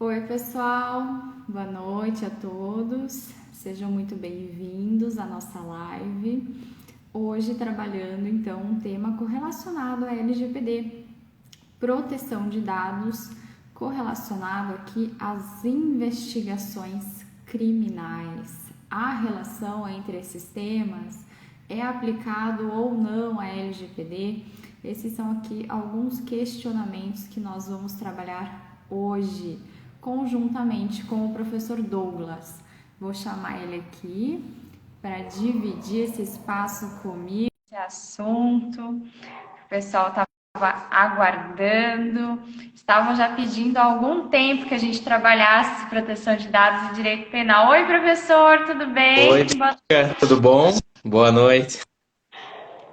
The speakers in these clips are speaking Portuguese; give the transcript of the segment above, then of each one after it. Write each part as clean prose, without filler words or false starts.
Oi, pessoal, boa noite a todos, sejam muito bem-vindos à nossa live. Hoje, trabalhando então um tema correlacionado à LGPD, proteção de dados, correlacionado aqui às investigações criminais. A relação entre esses temas é aplicado ou não a LGPD? Esses são aqui alguns questionamentos que nós vamos trabalhar hoje, conjuntamente com o professor Douglas. Vou chamar ele aqui para dividir esse espaço comigo. Esse assunto, o pessoal estava aguardando, estavam já pedindo há algum tempo que a gente trabalhasse proteção de dados e direito penal. Oi, professor, tudo bem? Oi, Bianca, tudo bom? Boa noite.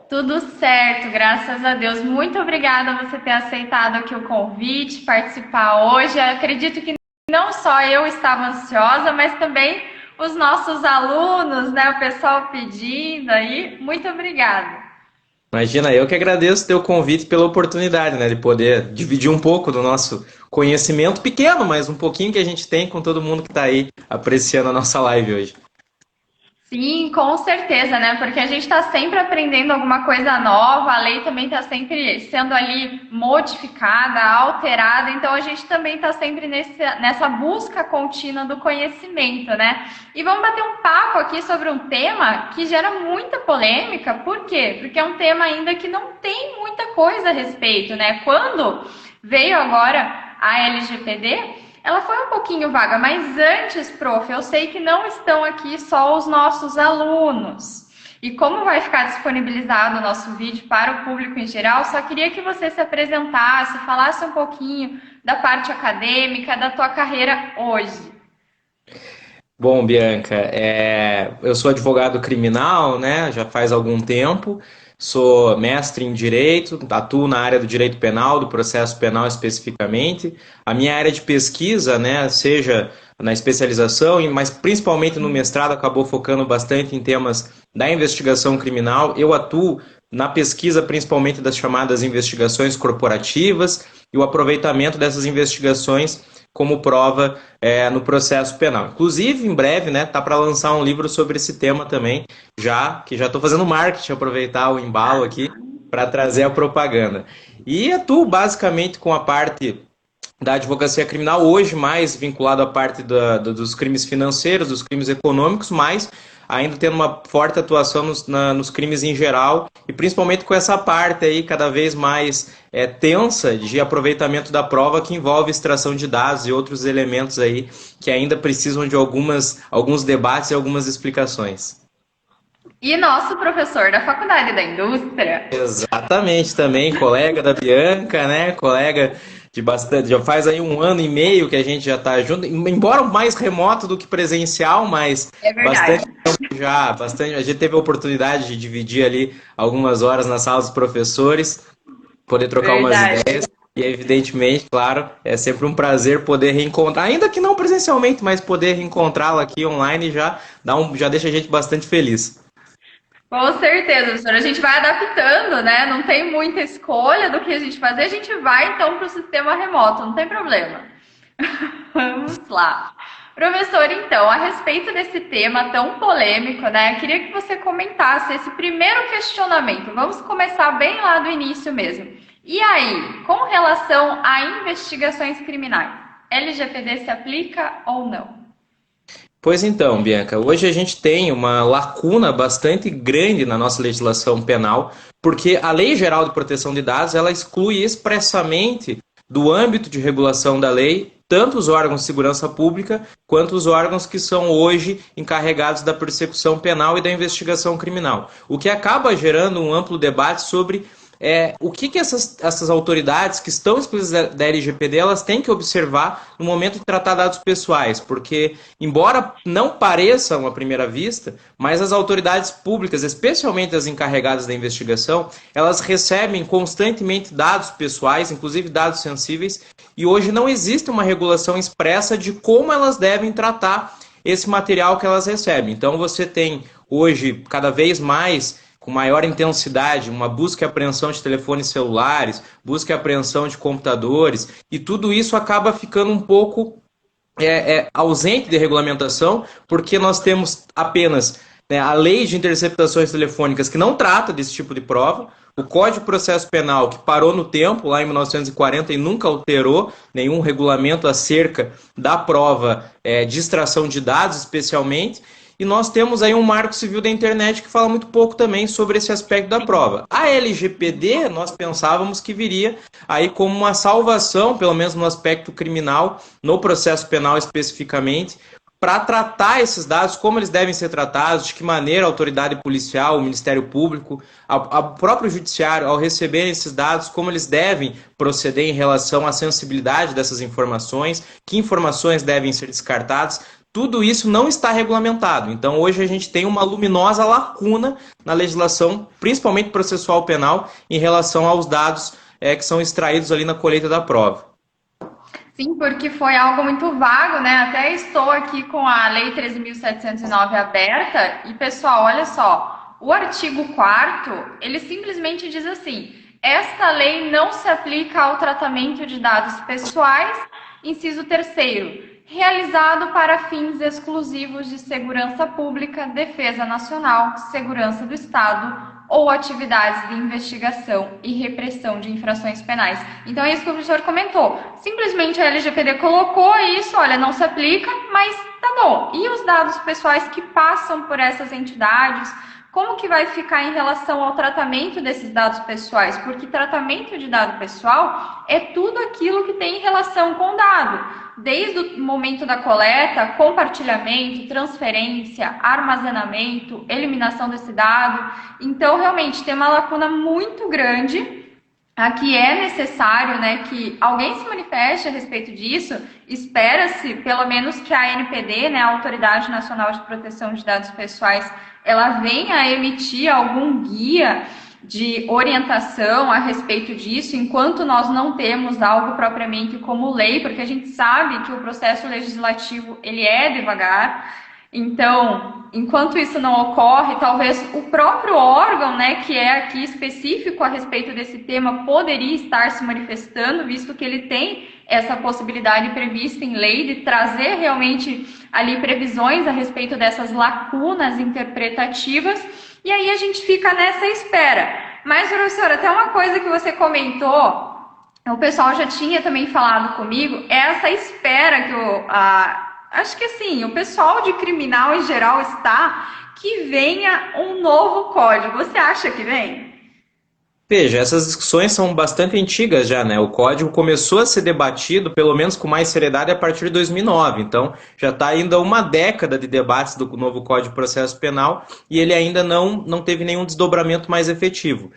Tudo certo, graças a Deus. Muito obrigada por você ter aceitado aqui o convite, participar hoje. Eu acredito que não só eu estava ansiosa, mas também os nossos alunos, né? O pessoal pedindo aí. Muito obrigada. Imagina, eu que agradeço o teu convite pela oportunidade, né, de poder dividir um pouco do nosso conhecimento pequeno, mas um pouquinho que a gente tem com todo mundo que está aí apreciando a nossa live hoje. Sim, com certeza, né? Porque a gente está sempre aprendendo alguma coisa nova, a lei também está sempre sendo ali modificada, alterada, então a gente também está sempre nessa busca contínua do conhecimento, né? E vamos bater um papo aqui sobre um tema que gera muita polêmica, por quê? Porque é um tema ainda que não tem muita coisa a respeito, né? Quando veio agora a LGPD, ela foi um pouquinho vaga, mas antes, prof, eu sei que não estão aqui só os nossos alunos. E como vai ficar disponibilizado o nosso vídeo para o público em geral, só queria que você se apresentasse, falasse um pouquinho da parte acadêmica, da tua carreira hoje. Bom, Bianca, eu sou advogado criminal, né? Já faz algum tempo. Sou mestre em direito, atuo na área do direito penal, do processo penal especificamente. A minha área de pesquisa, né, seja na especialização, mas principalmente no mestrado, acabou focando bastante em temas da investigação criminal. Eu atuo na pesquisa principalmente das chamadas investigações corporativas e o aproveitamento dessas investigações como prova no processo penal. Inclusive, em breve, né, tá para lançar um livro sobre esse tema também, já estou fazendo marketing, aproveitar o embalo aqui para trazer a propaganda. E atuo basicamente com a parte da advocacia criminal, hoje mais vinculado à parte dos crimes financeiros, dos crimes econômicos, mas ainda tendo uma forte atuação nos crimes em geral, e principalmente com essa parte aí cada vez mais tensa de aproveitamento da prova, que envolve extração de dados e outros elementos aí que ainda precisam de alguns debates e algumas explicações. E nosso professor da Faculdade da Indústria. Exatamente, também colega da Bianca, né? Colega de bastante, já faz aí um ano e meio que a gente já está junto, embora mais remoto do que presencial, mas É verdade. bastante tempo já, bastante, a gente teve a oportunidade de dividir ali algumas horas na sala dos professores, poder trocar umas Verdade. ideias. E evidentemente, claro, é sempre um prazer poder reencontrar, ainda que não presencialmente, mas poder reencontrá-lo aqui online já deixa a gente bastante feliz. Com certeza, professora. A gente vai adaptando, né? Não tem muita escolha do que a gente fazer. A gente vai então para o sistema remoto, não tem problema. Vamos lá. Professor, então, a respeito desse tema tão polêmico, né? Queria que você comentasse esse primeiro questionamento. Vamos começar bem lá do início mesmo. E aí, com relação a investigações criminais, LGPD se aplica ou não? Pois então, Bianca, hoje a gente tem uma lacuna bastante grande na nossa legislação penal, porque a Lei Geral de Proteção de Dados, ela exclui expressamente do âmbito de regulação da lei tanto os órgãos de segurança pública quanto os órgãos que são hoje encarregados da persecução penal e da investigação criminal. O que acaba gerando um amplo debate sobre o que essas autoridades que estão excluídas da LGPD elas têm que observar no momento de tratar dados pessoais, porque embora não pareçam à primeira vista, mas as autoridades públicas, especialmente as encarregadas da investigação, elas recebem constantemente dados pessoais, inclusive dados sensíveis, e hoje não existe uma regulação expressa de como elas devem tratar esse material que elas recebem. Então você tem hoje cada vez mais com maior intensidade, uma busca e apreensão de telefones celulares, busca e apreensão de computadores, e tudo isso acaba ficando um pouco é ausente de regulamentação, porque nós temos apenas, né, a lei de interceptações telefônicas, que não trata desse tipo de prova, o Código de Processo Penal, que parou no tempo, lá em 1940, e nunca alterou nenhum regulamento acerca da prova de extração de dados, especialmente. E nós temos aí um Marco Civil da Internet que fala muito pouco também sobre esse aspecto da prova. A LGPD, nós pensávamos que viria aí como uma salvação, pelo menos no aspecto criminal, no processo penal especificamente, para tratar esses dados, como eles devem ser tratados, de que maneira a autoridade policial, o Ministério Público, o próprio Judiciário, ao receber esses dados, como eles devem proceder em relação à sensibilidade dessas informações, que informações devem ser descartadas. Tudo isso não está regulamentado. Então, hoje a gente tem uma luminosa lacuna na legislação, principalmente processual penal, em relação aos dados que são extraídos ali na colheita da prova. Sim, porque foi algo muito vago, né? Até estou aqui com a Lei 13.709 aberta e, pessoal, olha só, o artigo 4º, ele simplesmente diz assim: esta lei não se aplica ao tratamento de dados pessoais, inciso 3º, realizado para fins exclusivos de segurança pública, defesa nacional, segurança do Estado ou atividades de investigação e repressão de infrações penais. Então é isso que o professor comentou. Simplesmente a LGPD colocou isso, olha, não se aplica, mas tá bom. E os dados pessoais que passam por essas entidades, como que vai ficar em relação ao tratamento desses dados pessoais? Porque tratamento de dado pessoal é tudo aquilo que tem relação com o dado. Desde o momento da coleta, compartilhamento, transferência, armazenamento, eliminação desse dado. Então, realmente, tem uma lacuna muito grande. Aqui é necessário, né, que alguém se manifeste a respeito disso. Espera-se, pelo menos, que a ANPD, né, a Autoridade Nacional de Proteção de Dados Pessoais, ela venha a emitir algum guia de orientação a respeito disso, enquanto nós não temos algo propriamente como lei, porque a gente sabe que o processo legislativo ele é devagar. Então, enquanto isso não ocorre, talvez o próprio órgão, né, que é aqui específico a respeito desse tema, poderia estar se manifestando, visto que ele tem essa possibilidade prevista em lei de trazer realmente ali previsões a respeito dessas lacunas interpretativas, e aí a gente fica nessa espera. Mas, professora, até uma coisa que você comentou, o pessoal já tinha também falado comigo, é essa espera que acho que assim, o pessoal de criminal em geral está que venha um novo código. Você acha que vem? Veja, essas discussões são bastante antigas já, né? O código começou a ser debatido, pelo menos com mais seriedade, a partir de 2009. Então, já está ainda uma década de debates do novo Código de Processo Penal e ele ainda não teve nenhum desdobramento mais efetivo.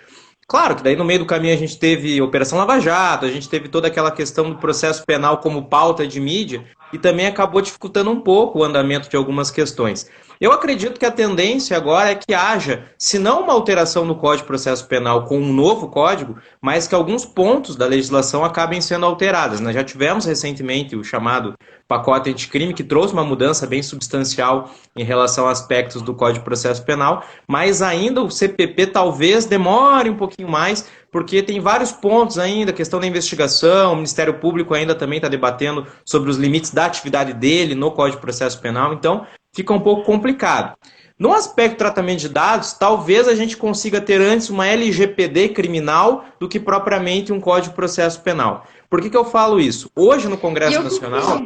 Claro que daí no meio do caminho a gente teve Operação Lava Jato, a gente teve toda aquela questão do processo penal como pauta de mídia e também acabou dificultando um pouco o andamento de algumas questões. Eu acredito que a tendência agora é que haja, se não uma alteração no Código de Processo Penal com um novo código, mas que alguns pontos da legislação acabem sendo alterados. Nós já tivemos recentemente o chamado pacote anticrime, que trouxe uma mudança bem substancial em relação a aspectos do Código de Processo Penal, mas ainda o CPP talvez demore um pouquinho mais, porque tem vários pontos ainda, a questão da investigação, o Ministério Público ainda também está debatendo sobre os limites da atividade dele no Código de Processo Penal, então fica um pouco complicado. No aspecto do tratamento de dados, talvez a gente consiga ter antes uma LGPD criminal do que propriamente um Código de Processo Penal. Por que eu falo isso? Hoje no Congresso Nacional...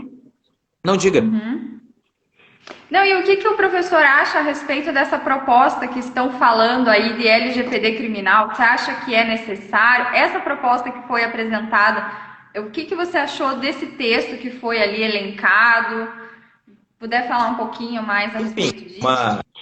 Não, diga. Uhum. Não, e o que o professor acha a respeito dessa proposta que estão falando aí de LGPD criminal? Você acha que é necessário? Essa proposta que foi apresentada, o que você achou desse texto que foi ali elencado? Puder falar um pouquinho mais a respeito disso?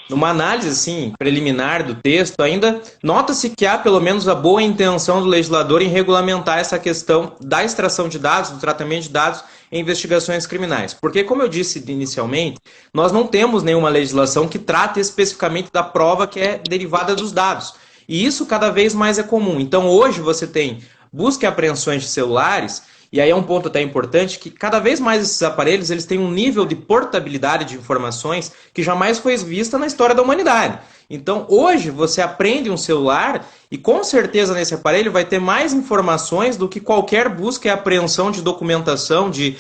Numa análise assim, preliminar do texto, ainda nota-se que há pelo menos a boa intenção do legislador em regulamentar essa questão da extração de dados, do tratamento de dados em investigações criminais. Porque, como eu disse inicialmente, nós não temos nenhuma legislação que trate especificamente da prova que é derivada dos dados. E isso cada vez mais é comum. Então, hoje você tem busca e apreensões de celulares E aí é um ponto até importante que cada vez mais esses aparelhos eles têm um nível de portabilidade de informações que jamais foi vista na história da humanidade. Então, hoje, você aprende um celular e com certeza nesse aparelho vai ter mais informações do que qualquer busca e apreensão de documentação, de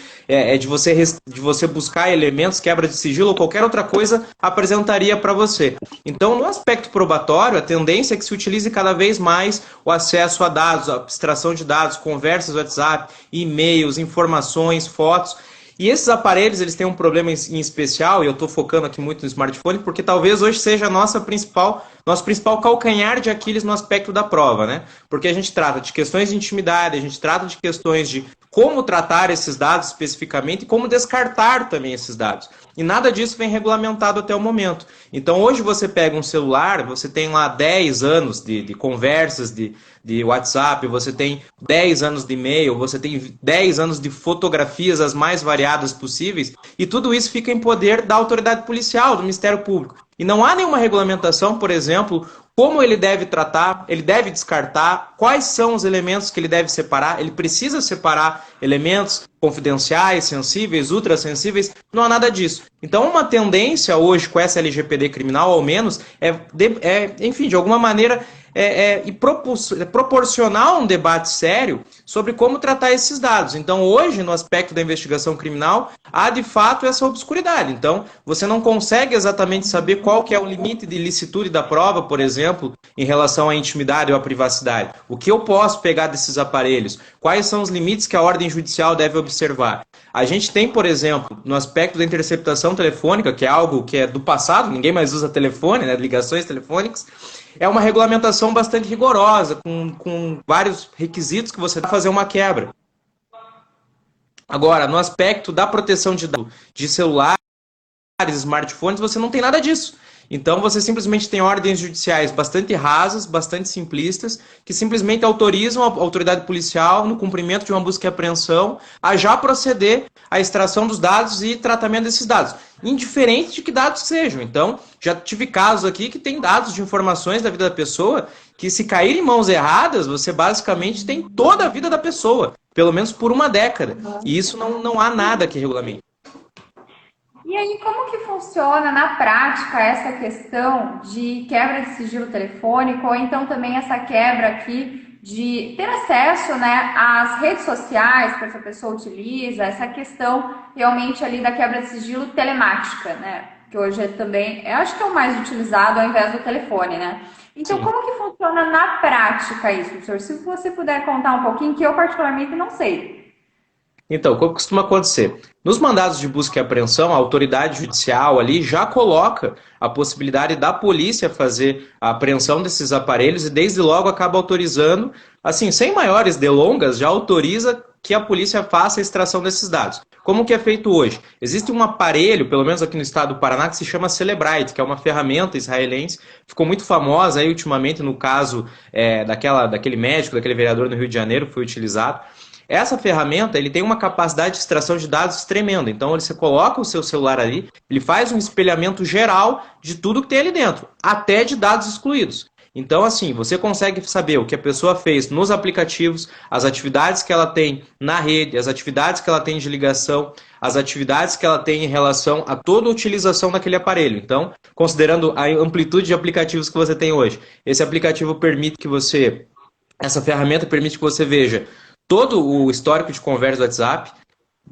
você buscar elementos, quebra de sigilo ou qualquer outra coisa apresentaria para você. Então, no aspecto probatório, a tendência é que se utilize cada vez mais o acesso a dados, a abstração de dados, conversas WhatsApp, e-mails, informações, fotos. E esses aparelhos, eles têm um problema em especial, e eu estou focando aqui muito no smartphone, porque talvez hoje seja nosso principal calcanhar de Aquiles no aspecto da prova, né? Porque a gente trata de questões de intimidade, a gente trata de questões de como tratar esses dados especificamente e como descartar também esses dados. E nada disso vem regulamentado até o momento. Então hoje você pega um celular, você tem lá 10 anos de conversas de WhatsApp, você tem 10 anos de e-mail, você tem 10 anos de fotografias as mais variadas possíveis, e tudo isso fica em poder da autoridade policial, do Ministério Público. E não há nenhuma regulamentação, por exemplo, como ele deve tratar, ele deve descartar, quais são os elementos que ele deve separar, ele precisa separar elementos confidenciais, sensíveis, ultrassensíveis, não há nada disso. Então uma tendência hoje com essa LGPD criminal, ao menos, enfim, de alguma maneira, proporcionar um debate sério sobre como tratar esses dados. Então, hoje, no aspecto da investigação criminal, há de fato essa obscuridade. Então, você não consegue exatamente saber qual que é o limite de ilicitude da prova, por exemplo, em relação à intimidade ou à privacidade. O que eu posso pegar desses aparelhos? Quais são os limites que a ordem judicial deve observar? A gente tem, por exemplo, no aspecto da interceptação telefônica, que é algo que é do passado, ninguém mais usa telefone, né, ligações telefônicas, é uma regulamentação bastante rigorosa, com vários requisitos que você dá para fazer uma quebra. Agora, no aspecto da proteção de celulares, smartphones, você não tem nada disso. Então, você simplesmente tem ordens judiciais bastante rasas, bastante simplistas, que simplesmente autorizam a autoridade policial, no cumprimento de uma busca e apreensão, a já proceder à extração dos dados e tratamento desses dados, indiferente de que dados sejam. Então, já tive casos aqui que tem dados de informações da vida da pessoa que, se cair em mãos erradas, você basicamente tem toda a vida da pessoa, pelo menos por uma década. E isso não há nada que regulamente. E aí, como que funciona na prática essa questão de quebra de sigilo telefônico, ou então também essa quebra aqui de ter acesso, né, às redes sociais que essa pessoa utiliza, essa questão realmente ali da quebra de sigilo telemática, né, que hoje também, eu acho que é o mais utilizado ao invés do telefone, né? Então, sim, como que funciona na prática isso, professor? Se você puder contar um pouquinho, que eu particularmente não sei. Então, o que costuma acontecer? Nos mandados de busca e apreensão, a autoridade judicial ali já coloca a possibilidade da polícia fazer a apreensão desses aparelhos e desde logo acaba autorizando, assim, sem maiores delongas, já autoriza que a polícia faça a extração desses dados. Como que é feito hoje? Existe um aparelho, pelo menos aqui no estado do Paraná, que se chama Cellebrite, que é uma ferramenta israelense, ficou muito famosa aí ultimamente no caso daquele médico, daquele vereador no Rio de Janeiro, foi utilizado. Essa ferramenta ele tem uma capacidade de extração de dados tremenda. Então você coloca o seu celular ali, ele faz um espelhamento geral de tudo que tem ali dentro, até de dados excluídos. Então assim, você consegue saber o que a pessoa fez nos aplicativos, as atividades que ela tem na rede, as atividades que ela tem de ligação, as atividades que ela tem em relação a toda a utilização daquele aparelho. Então, considerando a amplitude de aplicativos que você tem hoje, essa ferramenta permite que você veja todo o histórico de conversas do WhatsApp,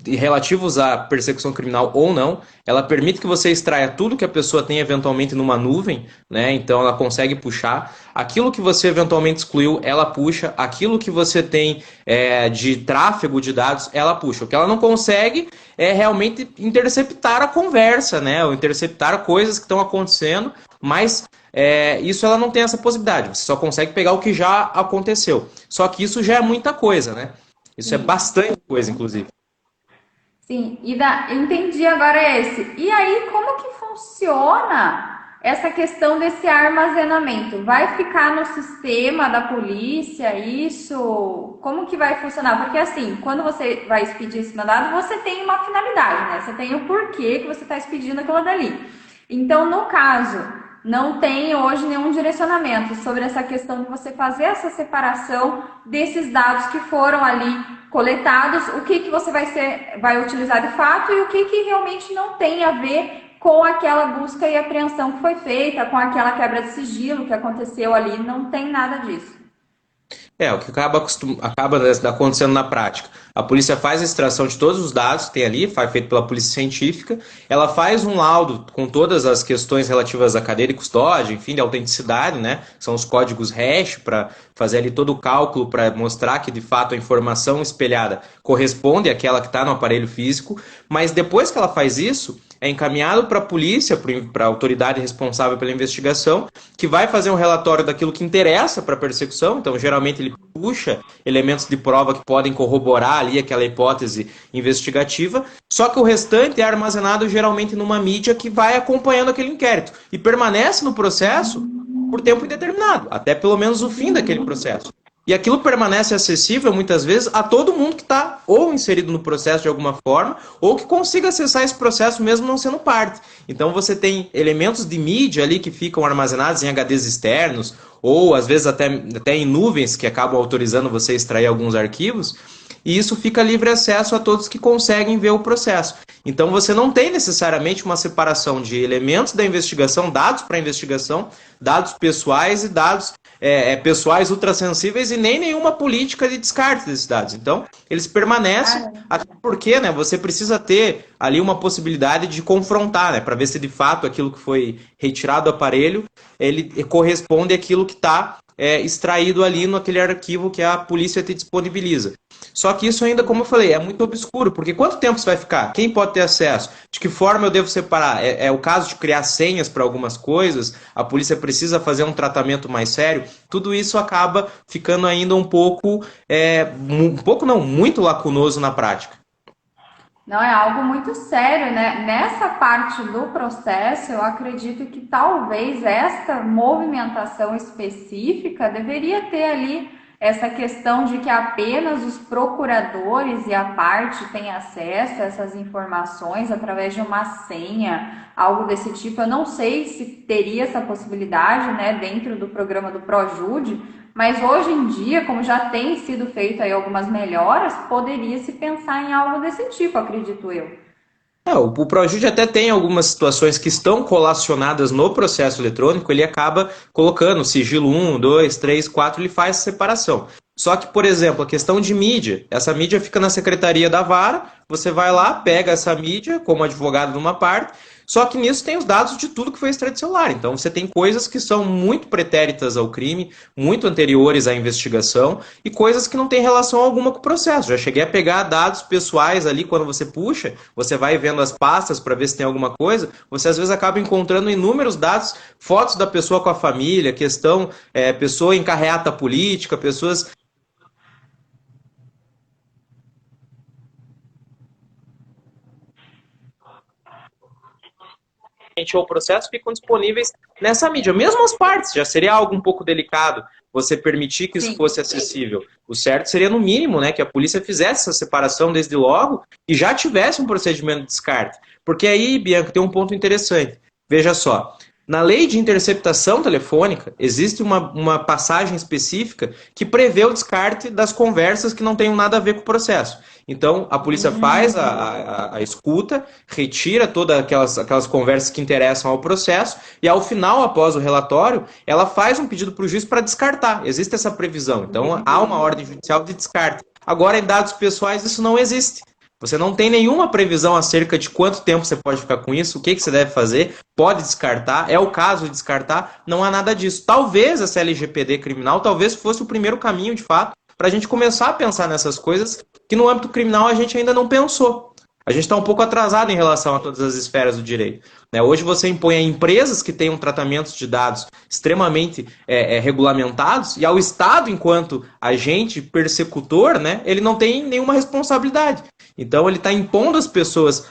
relativos à persecução criminal ou não. Ela permite que você extraia tudo que a pessoa tem eventualmente numa nuvem, né? Então ela consegue puxar. Aquilo que você eventualmente excluiu, ela puxa. Aquilo que você tem de tráfego de dados, ela puxa. O que ela não consegue é realmente interceptar a conversa, né? Ou interceptar coisas que estão acontecendo, mas isso ela não tem essa possibilidade. Você só consegue pegar o que já aconteceu. Só que isso já é muita coisa, né? Isso é bastante coisa, inclusive. Sim, entendi agora esse. E aí, como que funciona essa questão desse armazenamento? Vai ficar no sistema da polícia isso? Como que vai funcionar? Porque assim, quando você vai expedir esse mandado, você tem uma finalidade, né? Você tem o porquê que você está expedindo aquilo dali. Então, no caso não tem hoje nenhum direcionamento sobre essa questão de você fazer essa separação desses dados que foram ali coletados, o que você vai utilizar de fato e o que realmente não tem a ver com aquela busca e apreensão que foi feita, com aquela quebra de sigilo que aconteceu ali, não tem nada disso. O que acaba acontecendo na prática. A polícia faz a extração de todos os dados que tem ali, feito pela polícia científica, ela faz um laudo com todas as questões relativas à cadeia de custódia, enfim, de autenticidade, né? São os códigos hash para fazer ali todo o cálculo para mostrar que de fato a informação espelhada corresponde àquela que está no aparelho físico, mas depois que ela faz isso, é encaminhado para a polícia, para a autoridade responsável pela investigação, que vai fazer um relatório daquilo que interessa para a persecução. Então, geralmente, ele puxa elementos de prova que podem corroborar ali aquela hipótese investigativa, só que o restante é armazenado geralmente numa mídia que vai acompanhando aquele inquérito e permanece no processo por tempo indeterminado, até pelo menos o fim daquele processo. E aquilo permanece acessível, muitas vezes, a todo mundo que está ou inserido no processo de alguma forma, ou que consiga acessar esse processo mesmo não sendo parte. Então você tem elementos de mídia ali que ficam armazenados em HDs externos, ou às vezes até em nuvens que acabam autorizando você a extrair alguns arquivos, e isso fica livre acesso a todos que conseguem ver o processo. Então você não tem necessariamente uma separação de elementos da investigação, dados para a investigação, dados pessoais e dados pessoais ultrassensíveis e nem nenhuma política de descarte desses dados. Então, eles permanecem, até porque, né, você precisa ter ali uma possibilidade de confrontar, né, para ver se de fato aquilo que foi retirado do aparelho, ele corresponde àquilo que está extraído ali naquele arquivo que a polícia te disponibiliza. Só que isso ainda, como eu falei, é muito obscuro, porque quanto tempo você vai ficar? Quem pode ter acesso? De que forma eu devo separar? É o caso de criar senhas para algumas coisas? A polícia precisa fazer um tratamento mais sério? Tudo isso acaba ficando ainda muito lacunoso na prática. Não, é algo muito sério, né? Nessa parte do processo, eu acredito que talvez esta movimentação específica deveria ter ali essa questão de que apenas os procuradores e a parte têm acesso a essas informações através de uma senha, algo desse tipo. Eu não sei se teria essa possibilidade, né, dentro do programa do Projude, mas hoje em dia, como já tem sido feito aí algumas melhoras, poderia se pensar em algo desse tipo, acredito eu. O Projude até tem algumas situações que estão colacionadas no processo eletrônico, ele acaba colocando sigilo 1, 2, 3, 4, ele faz separação. Só que, por exemplo, a questão de mídia, essa mídia fica na secretaria da vara, você vai lá, pega essa mídia como advogado de uma parte, só que nisso tem os dados de tudo que foi extraído do celular. Então você tem coisas que são muito pretéritas ao crime, muito anteriores à investigação e coisas que não têm relação alguma com o processo. Já cheguei a pegar dados pessoais ali, quando você puxa, você vai vendo as pastas para ver se tem alguma coisa, você às vezes acaba encontrando inúmeros dados, fotos da pessoa com a família, pessoa em carreata política, pessoas... ou o processo ficam disponíveis nessa mídia. Mesmo as partes, já seria algo um pouco delicado você permitir que isso fosse acessível. O certo seria, no mínimo, né, que a polícia fizesse essa separação desde logo e já tivesse um procedimento de descarte. Porque aí, Bianca, tem um ponto interessante. Veja só, na lei de interceptação telefônica, existe uma passagem específica que prevê o descarte das conversas que não tenham nada a ver com o processo. Então, a polícia faz a escuta, retira todas aquelas conversas que interessam ao processo e, ao final, após o relatório, ela faz um pedido para o juiz para descartar. Existe essa previsão. Então, há uma ordem judicial de descarte. Agora, em dados pessoais, isso não existe. Você não tem nenhuma previsão acerca de quanto tempo você pode ficar com isso, o que você deve fazer, pode descartar, é o caso de descartar, não há nada disso. Talvez essa LGPD criminal, talvez fosse o primeiro caminho, de fato, para a gente começar a pensar nessas coisas que no âmbito criminal a gente ainda não pensou. A gente está um pouco atrasado em relação a todas as esferas do direito. Hoje você impõe a empresas que tenham tratamentos de dados extremamente regulamentados e ao Estado, enquanto agente persecutor, né, ele não tem nenhuma responsabilidade. Então ele está impondo às pessoas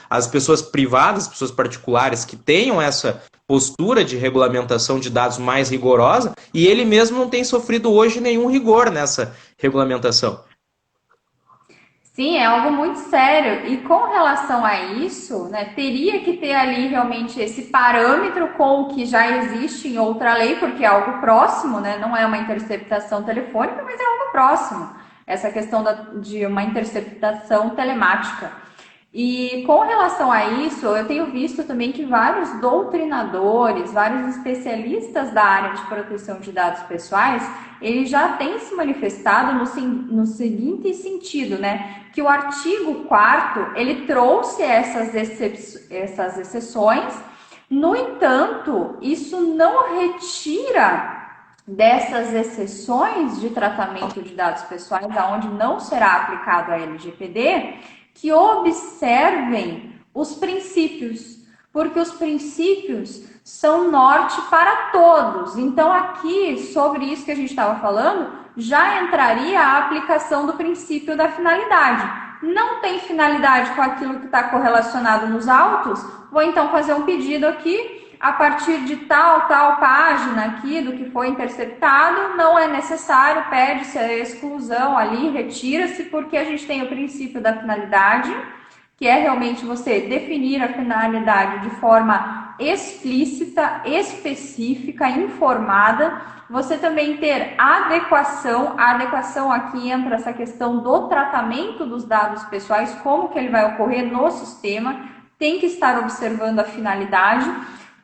privadas, as pessoas particulares que tenham essa postura de regulamentação de dados mais rigorosa e ele mesmo não tem sofrido hoje nenhum rigor nessa regulamentação. Sim, é algo muito sério. E com relação a isso, né, teria que ter ali realmente esse parâmetro com o que já existe em outra lei, porque é algo próximo, né? Não é uma interceptação telefônica, mas é algo próximo. Essa questão de uma interceptação telemática. E com relação a isso, eu tenho visto também que vários doutrinadores, vários especialistas da área de proteção de dados pessoais, eles já têm se manifestado no seguinte sentido, né? Que o artigo 4º, ele trouxe essas exceções, no entanto, isso não retira dessas exceções de tratamento de dados pessoais, aonde não será aplicado a LGPD, que observem os princípios, porque os princípios são norte para todos. Então, aqui, sobre isso que a gente estava falando, já entraria a aplicação do princípio da finalidade. Não tem finalidade com aquilo que está correlacionado nos autos? Vou então fazer um pedido aqui, a partir de tal página aqui do que foi interceptado, não é necessário, pede-se a exclusão ali, retira-se, porque a gente tem o princípio da finalidade, que é realmente você definir a finalidade de forma explícita, específica, informada. Você também ter adequação, a adequação aqui entra essa questão do tratamento dos dados pessoais, como que ele vai ocorrer no sistema, tem que estar observando a finalidade.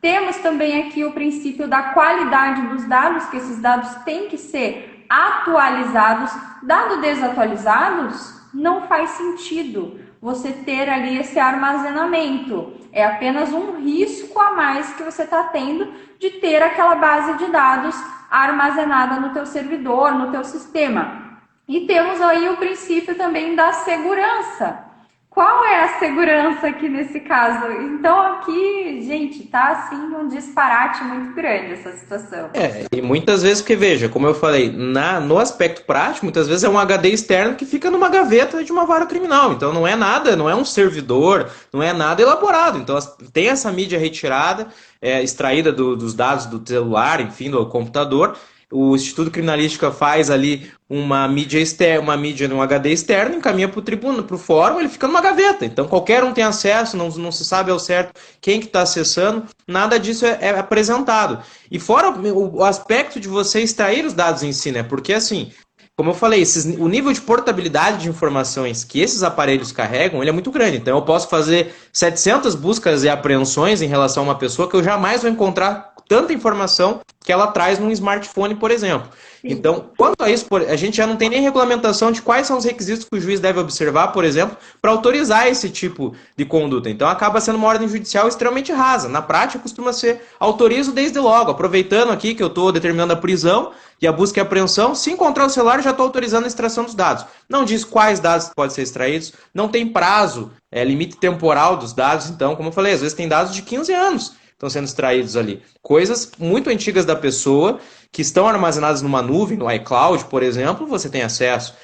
Temos também aqui o princípio da qualidade dos dados, que esses dados têm que ser atualizados. Dado desatualizados, não faz sentido você ter ali esse armazenamento. É apenas um risco a mais que você está tendo de ter aquela base de dados armazenada no teu servidor, no teu sistema. E temos aí o princípio também da segurança. Qual é a segurança aqui nesse caso? Então aqui, gente, tá assim um disparate muito grande essa situação. E muitas vezes, porque veja, como eu falei, no aspecto prático, muitas vezes é um HD externo que fica numa gaveta de uma vara criminal. Então não é nada, não é um servidor, não é nada elaborado. Então tem essa mídia retirada, extraída dos dados do celular, enfim, do computador. O Instituto Criminalística faz ali uma mídia externa, uma mídia num HD externo, encaminha para o tribunal, para o fórum, ele fica numa gaveta. Então qualquer um tem acesso, não se sabe ao certo quem que está acessando, nada disso é apresentado. E fora o aspecto de você extrair os dados em si, né? Porque assim, como eu falei, o nível de portabilidade de informações que esses aparelhos carregam, ele é muito grande. Então eu posso fazer 700 buscas e apreensões em relação a uma pessoa que eu jamais vou encontrar tanta informação que ela traz num smartphone, por exemplo. Então, quanto a isso, a gente já não tem nem regulamentação de quais são os requisitos que o juiz deve observar, por exemplo, para autorizar esse tipo de conduta. Então, acaba sendo uma ordem judicial extremamente rasa. Na prática, costuma ser autorizo desde logo, aproveitando aqui que eu estou determinando a prisão e a busca e a apreensão, se encontrar o celular, já estou autorizando a extração dos dados. Não diz quais dados podem ser extraídos, não tem prazo, limite temporal dos dados. Então, como eu falei, às vezes tem dados de 15 anos estão sendo extraídos ali. Coisas muito antigas da pessoa, que estão armazenadas numa nuvem, no iCloud, por exemplo, você tem acesso.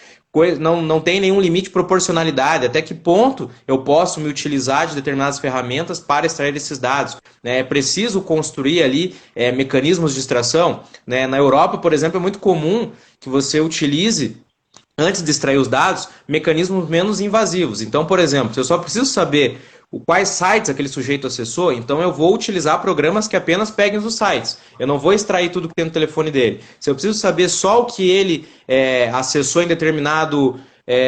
Não tem nenhum limite de proporcionalidade, até que ponto eu posso me utilizar de determinadas ferramentas para extrair esses dados. É preciso construir ali mecanismos de extração. Na Europa, por exemplo, é muito comum que você utilize, antes de extrair os dados, mecanismos menos invasivos. Então, por exemplo, se eu só preciso saber quais sites aquele sujeito acessou, então eu vou utilizar programas que apenas peguem os sites. Eu não vou extrair tudo que tem no telefone dele. Se eu preciso saber só o que ele acessou em determinado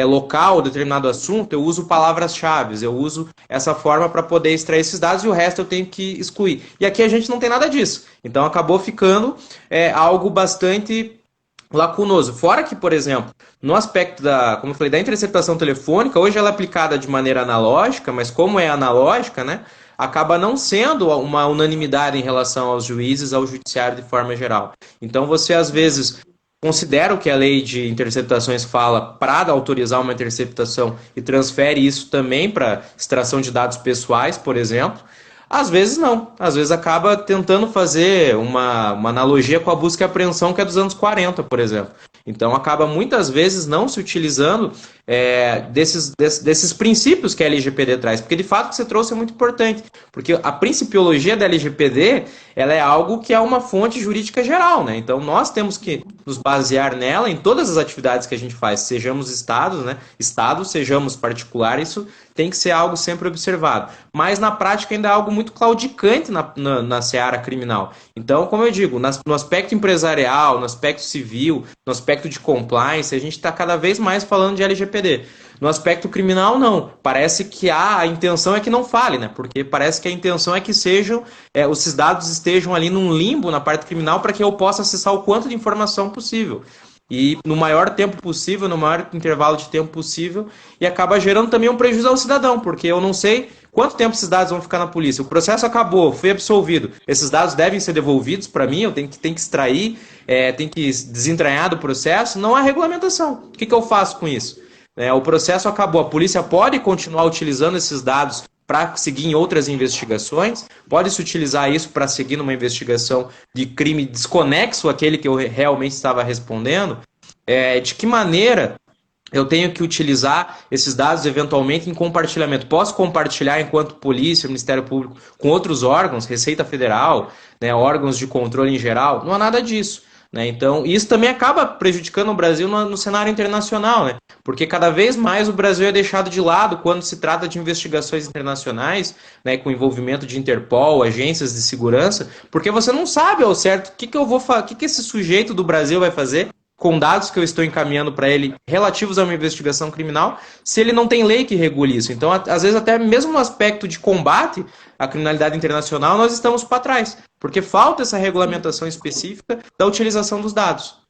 local, determinado assunto, eu uso palavras-chave, eu uso essa forma para poder extrair esses dados e o resto eu tenho que excluir. E aqui a gente não tem nada disso. Então acabou ficando algo bastante lacunoso. Fora que, por exemplo, no aspecto como eu falei, da interceptação telefônica, hoje ela é aplicada de maneira analógica, mas como é analógica, né, acaba não sendo uma unanimidade em relação aos juízes, ao judiciário de forma geral. Então você, às vezes, considera o que a lei de interceptações fala para autorizar uma interceptação e transfere isso também para extração de dados pessoais, por exemplo. Às vezes não, às vezes acaba tentando fazer uma analogia com a busca e apreensão que é dos anos 40, por exemplo. Então acaba muitas vezes não se utilizando desses princípios que a LGPD traz, porque de fato o que você trouxe é muito importante, porque a principiologia da LGPD, ela é algo que é uma fonte jurídica geral, né? Então nós temos que nos basear nela em todas as atividades que a gente faz, sejamos estados, né? Estados, sejamos particulares, isso tem que ser algo sempre observado. Mas na prática ainda é algo muito claudicante na seara criminal. Então, como eu digo, no aspecto empresarial, no aspecto civil, no aspecto de compliance, a gente está cada vez mais falando de LGPD. No aspecto criminal, não. Parece que a intenção é que não fale, né? Porque parece que a intenção é que esses dados estejam ali num limbo na parte criminal para que eu possa acessar o quanto de informação possível. E no maior tempo possível, no maior intervalo de tempo possível, e acaba gerando também um prejuízo ao cidadão, porque eu não sei quanto tempo esses dados vão ficar na polícia. O processo acabou, fui absolvido. Esses dados devem ser devolvidos para mim, eu tenho que extrair, tenho que desentranhar do processo. Não há regulamentação. O que eu faço com isso? O processo acabou, a polícia pode continuar utilizando esses dados para seguir em outras investigações, pode-se utilizar isso para seguir numa investigação de crime desconexo àquele que eu realmente estava respondendo. De que maneira eu tenho que utilizar esses dados eventualmente em compartilhamento? Posso compartilhar enquanto polícia, Ministério Público, com outros órgãos, Receita Federal, né, órgãos de controle em geral? Não há nada disso. Né? Então, isso também acaba prejudicando o Brasil no cenário internacional, né? Porque cada vez mais o Brasil é deixado de lado quando se trata de investigações internacionais, né, com envolvimento de Interpol, agências de segurança, porque você não sabe ao certo o que esse sujeito do Brasil vai fazer com dados que eu estou encaminhando para ele relativos a uma investigação criminal, se ele não tem lei que regule isso. Então, às vezes, até mesmo no aspecto de combate à criminalidade internacional, nós estamos para trás, porque falta essa regulamentação específica da utilização dos dados.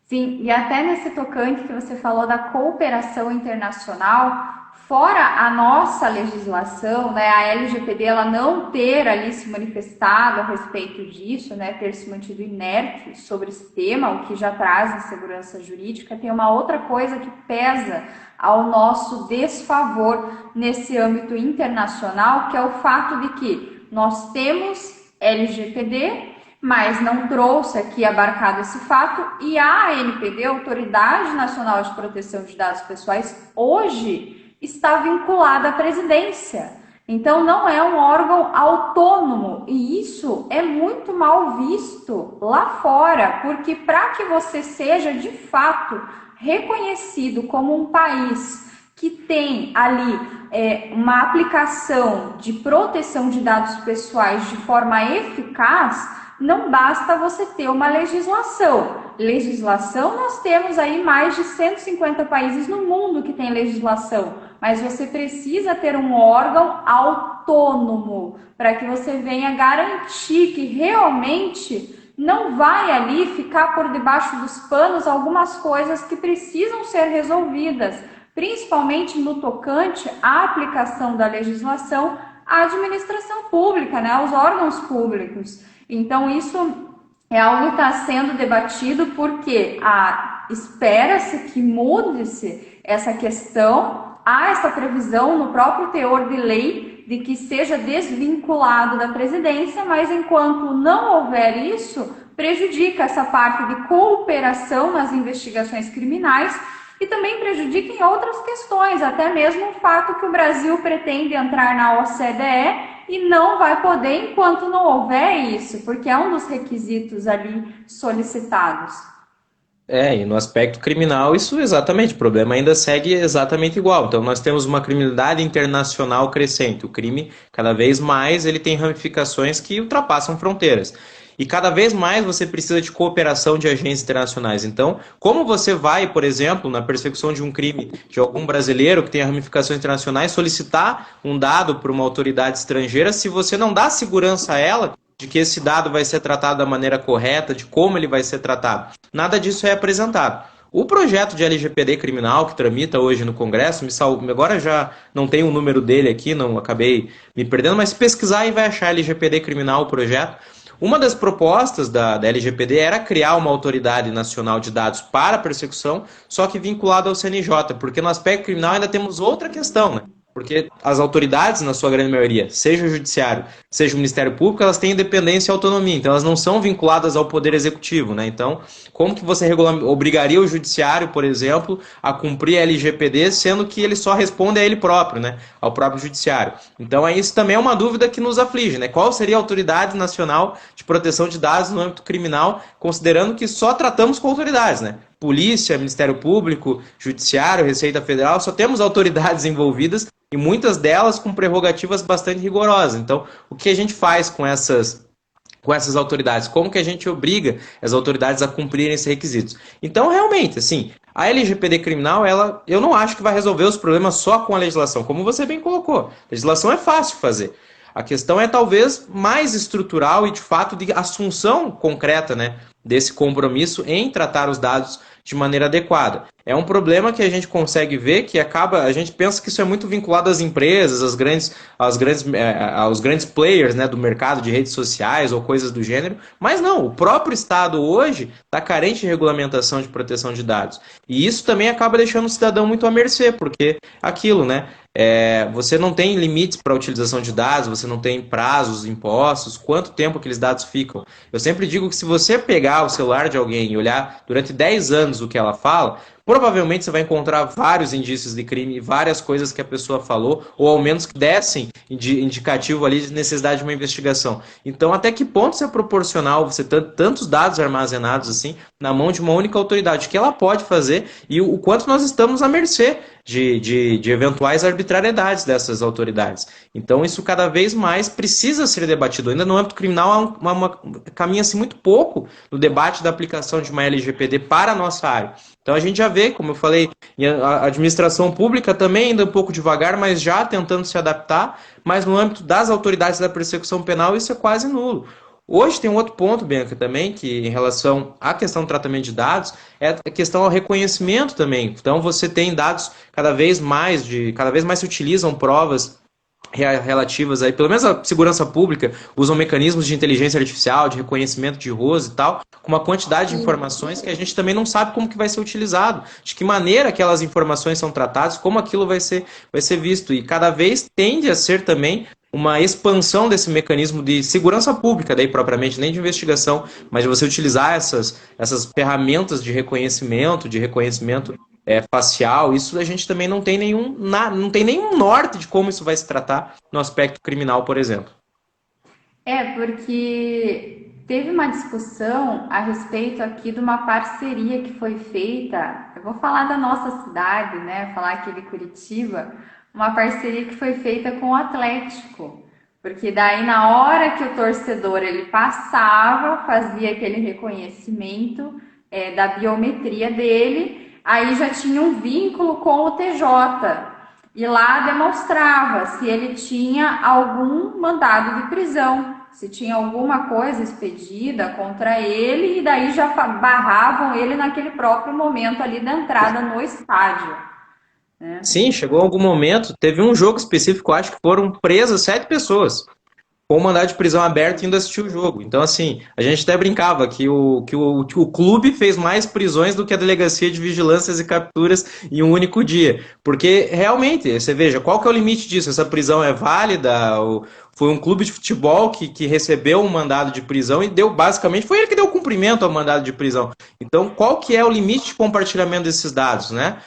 Sim, e até nesse tocante que você falou da cooperação internacional, fora a nossa legislação, né, a LGPD, ela não ter ali se manifestado a respeito disso, né, ter se mantido inerte sobre esse tema, o que já traz insegurança jurídica, tem uma outra coisa que pesa ao nosso desfavor nesse âmbito internacional, que é o fato de que nós temos LGPD, mas não trouxe aqui abarcado esse fato, e a ANPD, Autoridade Nacional de Proteção de Dados Pessoais, hoje está vinculada à presidência. Então, não é um órgão autônomo, e isso é muito mal visto lá fora, porque para que você seja, de fato, reconhecido como um país que tem ali uma aplicação de proteção de dados pessoais de forma eficaz, não basta você ter uma legislação. Legislação, nós temos aí mais de 150 países no mundo que tem legislação, mas você precisa ter um órgão autônomo para que você venha garantir que realmente não vai ali ficar por debaixo dos panos algumas coisas que precisam ser resolvidas, principalmente no tocante à aplicação da legislação à administração pública, né, aos órgãos públicos. Então, isso é algo que está sendo debatido porque espera-se que mude-se essa questão, há essa previsão no próprio teor de lei de que seja desvinculado da presidência, mas enquanto não houver isso, prejudica essa parte de cooperação nas investigações criminais e também prejudica em outras questões, até mesmo o fato que o Brasil pretende entrar na OCDE e não vai poder enquanto não houver isso, porque é um dos requisitos ali solicitados. E no aspecto criminal, isso exatamente, o problema ainda segue exatamente igual. Então, nós temos uma criminalidade internacional crescente. O crime, cada vez mais, ele tem ramificações que ultrapassam fronteiras. E cada vez mais você precisa de cooperação de agências internacionais. Então, como você vai, por exemplo, na persecução de um crime de algum brasileiro que tenha ramificações internacionais, solicitar um dado por uma autoridade estrangeira se você não dá segurança a ela de que esse dado vai ser tratado da maneira correta, de como ele vai ser tratado? Nada disso é apresentado. O projeto de LGPD criminal que tramita hoje no Congresso, agora já não tenho o número dele aqui, não acabei me perdendo, mas se pesquisar aí vai achar LGPD criminal o projeto. Uma das propostas da LGPD era criar uma autoridade nacional de dados para persecução, só que vinculada ao CNJ, porque no aspecto criminal ainda temos outra questão, né? Porque as autoridades, na sua grande maioria, seja o judiciário, seja o Ministério Público, elas têm independência e autonomia, então elas não são vinculadas ao poder executivo, né? Então, como que você obrigaria o judiciário, por exemplo, a cumprir a LGPD, sendo que ele só responde a ele próprio, né? Ao próprio judiciário. Então, isso também é uma dúvida que nos aflige, né? Qual seria a autoridade nacional de proteção de dados no âmbito criminal, considerando que só tratamos com autoridades, né? Polícia, Ministério Público, Judiciário, Receita Federal, só temos autoridades envolvidas e muitas delas com prerrogativas bastante rigorosas. Então, o que a gente faz com essas autoridades? Como que a gente obriga as autoridades a cumprirem esses requisitos? Então, realmente, assim, a LGPD criminal, eu não acho que vai resolver os problemas só com a legislação, como você bem colocou. A legislação é fácil de fazer. A questão é talvez mais estrutural e, de fato, de assunção concreta, né, desse compromisso em tratar os dados de maneira adequada. É um problema que a gente consegue ver que a gente pensa que isso é muito vinculado às empresas, aos grandes players, né, do mercado de redes sociais ou coisas do gênero, mas não, o próprio Estado hoje está carente de regulamentação de proteção de dados. E isso também acaba deixando o cidadão muito à mercê, porque aquilo, né? Você não tem limites para a utilização de dados, você não tem prazos impostos, quanto tempo aqueles dados ficam. Eu sempre digo que se você pegar o celular de alguém e olhar durante 10 anos o que ela fala, provavelmente você vai encontrar vários indícios de crime, várias coisas que a pessoa falou, ou ao menos que dessem indicativo ali de necessidade de uma investigação. Então, até que ponto isso é proporcional você ter tantos dados armazenados assim na mão de uma única autoridade? O que ela pode fazer e o quanto nós estamos à mercê de eventuais arbitrariedades dessas autoridades. Então, isso cada vez mais precisa ser debatido. Ainda no âmbito criminal, caminha-se muito pouco no debate da aplicação de uma LGPD para a nossa área. Então, a gente já vê, como eu falei, a administração pública também ainda um pouco devagar, mas já tentando se adaptar, mas no âmbito das autoridades da persecução penal, isso é quase nulo. Hoje tem um outro ponto, Bianca, também, que em relação à questão do tratamento de dados, é a questão ao reconhecimento também. Então, você tem dados cada vez mais se utilizam provas relativas aí, pelo menos a segurança pública, usam mecanismos de inteligência artificial, de reconhecimento de rosto e tal, com uma quantidade de informações que a gente também não sabe como que vai ser utilizado, de que maneira aquelas informações são tratadas, como aquilo vai ser visto. E cada vez tende a ser também uma expansão desse mecanismo de segurança pública, daí propriamente, nem de investigação, mas de você utilizar essas ferramentas de reconhecimento facial. Isso a gente também não tem nenhum norte de como isso vai se tratar no aspecto criminal, por exemplo. Porque teve uma discussão a respeito aqui de uma parceria que foi feita, eu vou falar da nossa cidade, né, falar aqui de Curitiba, uma parceria que foi feita com o Atlético, porque daí na hora que o torcedor ele passava, fazia aquele reconhecimento da biometria dele, aí já tinha um vínculo com o TJ, e lá demonstrava se ele tinha algum mandado de prisão, se tinha alguma coisa expedida contra ele, e daí já barravam ele naquele próprio momento ali da entrada no estádio. Sim, chegou algum momento, teve um jogo específico, acho que foram presas 7 pessoas, com o mandado de prisão aberto e ainda assistiu o jogo. Então, assim, a gente até brincava que o clube fez mais prisões do que a delegacia de vigilâncias e capturas em um único dia. Porque, realmente, você veja, qual que é o limite disso? Essa prisão é válida? Foi um clube de futebol que recebeu um mandado de prisão e basicamente, foi ele que deu cumprimento ao mandado de prisão. Então, qual que é o limite de compartilhamento desses dados, né?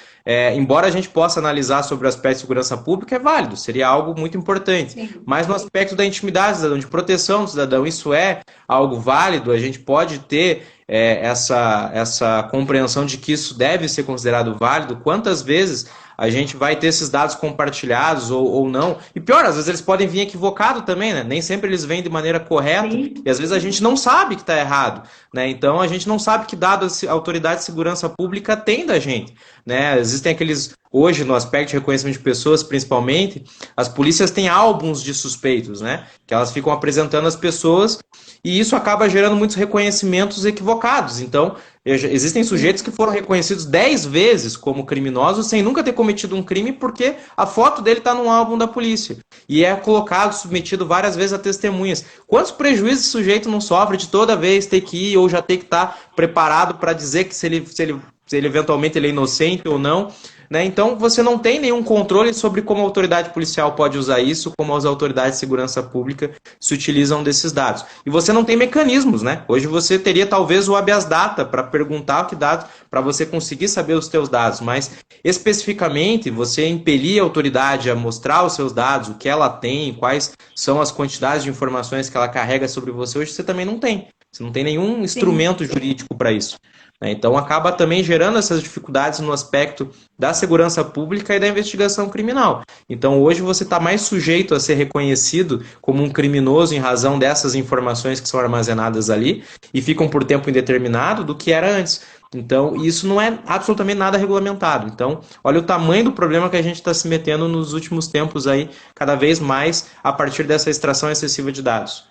Embora a gente possa analisar sobre o aspecto de segurança pública, é válido, seria algo muito importante. Sim. Mas no aspecto da intimidade do cidadão, de proteção do cidadão, isso é algo válido, a gente pode ter essa compreensão de que isso deve ser considerado válido. Quantas vezes a gente vai ter esses dados compartilhados ou não? E pior, às vezes eles podem vir equivocados também, né? Nem sempre eles vêm de maneira correta. Sim. E às vezes a gente não sabe que está errado, né? Então a gente não sabe que dados a autoridade de segurança pública tem da gente, né? Existem aqueles, hoje no aspecto de reconhecimento de pessoas principalmente, as polícias têm álbuns de suspeitos, né? Que elas ficam apresentando as pessoas e isso acaba gerando muitos reconhecimentos equivocados. Então, existem sujeitos que foram reconhecidos 10 vezes como criminosos sem nunca ter cometido um crime porque a foto dele está num álbum da polícia. E é colocado, submetido várias vezes a testemunhas. Quantos prejuízos esse sujeito não sofre de toda vez ter que ir ou já ter que estar preparado para dizer que se ele eventualmente ele é inocente ou não? né? Então você não tem nenhum controle sobre como a autoridade policial pode usar isso, como as autoridades de segurança pública se utilizam desses dados. E você não tem mecanismos, né? Hoje você teria talvez o habeas data para perguntar que dados, para você conseguir saber os teus dados, mas especificamente você impelir a autoridade a mostrar os seus dados, o que ela tem, quais são as quantidades de informações que ela carrega sobre você, hoje você também não tem. Você não tem nenhum instrumento jurídico para isso. Então acaba também gerando essas dificuldades no aspecto da segurança pública e da investigação criminal. Então hoje você está mais sujeito a ser reconhecido como um criminoso em razão dessas informações que são armazenadas ali e ficam por tempo indeterminado do que era antes. Então isso não é absolutamente nada regulamentado. Então olha o tamanho do problema que a gente está se metendo nos últimos tempos aí, cada vez mais a partir dessa extração excessiva de dados.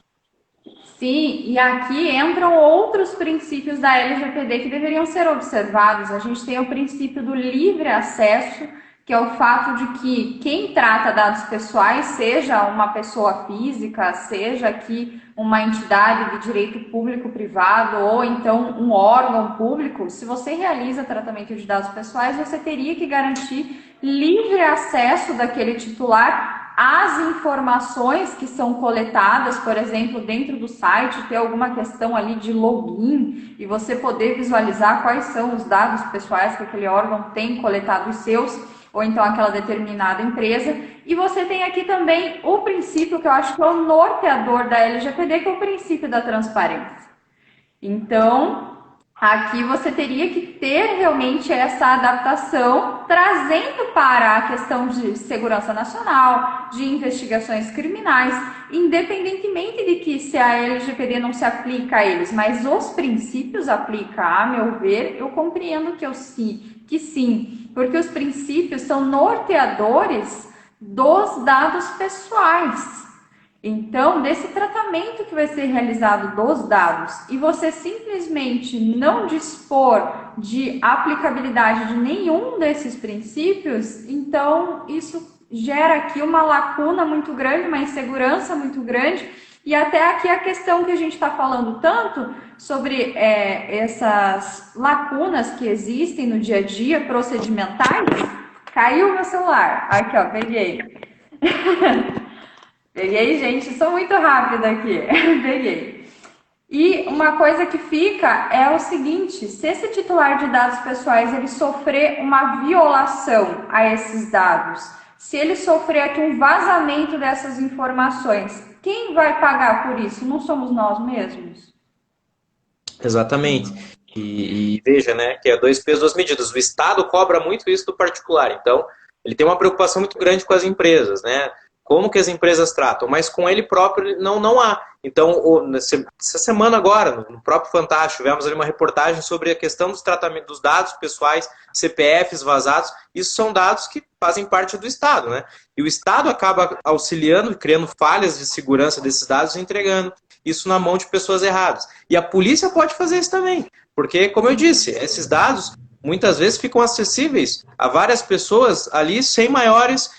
Sim, e aqui entram outros princípios da LGPD que deveriam ser observados. A gente tem o princípio do livre acesso, que é o fato de que quem trata dados pessoais, seja uma pessoa física, seja aqui uma entidade de direito público-privado ou então um órgão público, se você realiza tratamento de dados pessoais, você teria que garantir livre acesso daquele titular as informações que são coletadas, por exemplo, dentro do site, ter alguma questão ali de login e você poder visualizar quais são os dados pessoais que aquele órgão tem coletado os seus, ou então aquela determinada empresa. E você tem aqui também o princípio que eu acho que é o norteador da LGPD, que é o princípio da transparência. Então, aqui você teria que ter realmente essa adaptação, trazendo para a questão de segurança nacional, de investigações criminais, independentemente de que se a LGPD não se aplica a eles, mas os princípios aplica, a meu ver, eu compreendo que sim, porque os princípios são norteadores dos dados pessoais. Então, desse tratamento que vai ser realizado dos dados e você simplesmente não dispor de aplicabilidade de nenhum desses princípios, então isso gera aqui uma lacuna muito grande, uma insegurança muito grande e até aqui a questão que a gente está falando tanto sobre essas lacunas que existem no dia a dia, procedimentais. Caiu meu celular. Aqui, ó, peguei. Peguei, gente, sou muito rápida aqui. Peguei. E uma coisa que fica é o seguinte, se esse titular de dados pessoais ele sofrer uma violação a esses dados, se ele sofrer aqui um vazamento dessas informações, quem vai pagar por isso? Não somos nós mesmos? Exatamente. E veja, né, que é dois pesos, duas medidas. O Estado cobra muito isso do particular. Então, ele tem uma preocupação muito grande com as empresas, né? Como que as empresas tratam, mas com ele próprio não há. Então, essa semana agora, no próprio Fantástico, tivemos ali uma reportagem sobre a questão dos tratamentos dos dados pessoais, CPFs vazados. Isso são dados que fazem parte do Estado, né? E o Estado acaba auxiliando, criando falhas de segurança desses dados e entregando isso na mão de pessoas erradas. E a polícia pode fazer isso também, porque, como eu disse, esses dados muitas vezes ficam acessíveis a várias pessoas ali sem maiores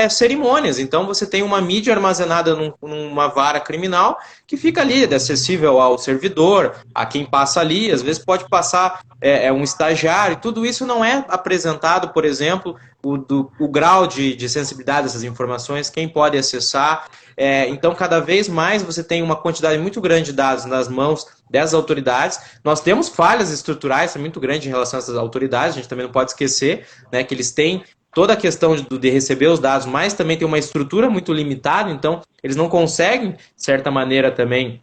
cerimônias. Então você tem uma mídia armazenada numa vara criminal que fica ali, acessível ao servidor, a quem passa ali, às vezes pode passar um estagiário, tudo isso não é apresentado, por exemplo, o grau de sensibilidade dessas informações, quem pode acessar. Então cada vez mais você tem uma quantidade muito grande de dados nas mãos das autoridades. Nós temos falhas estruturais muito grandes em relação a essas autoridades, a gente também não pode esquecer, né, que eles têm toda a questão de receber os dados, mas também tem uma estrutura muito limitada, então eles não conseguem, de certa maneira, também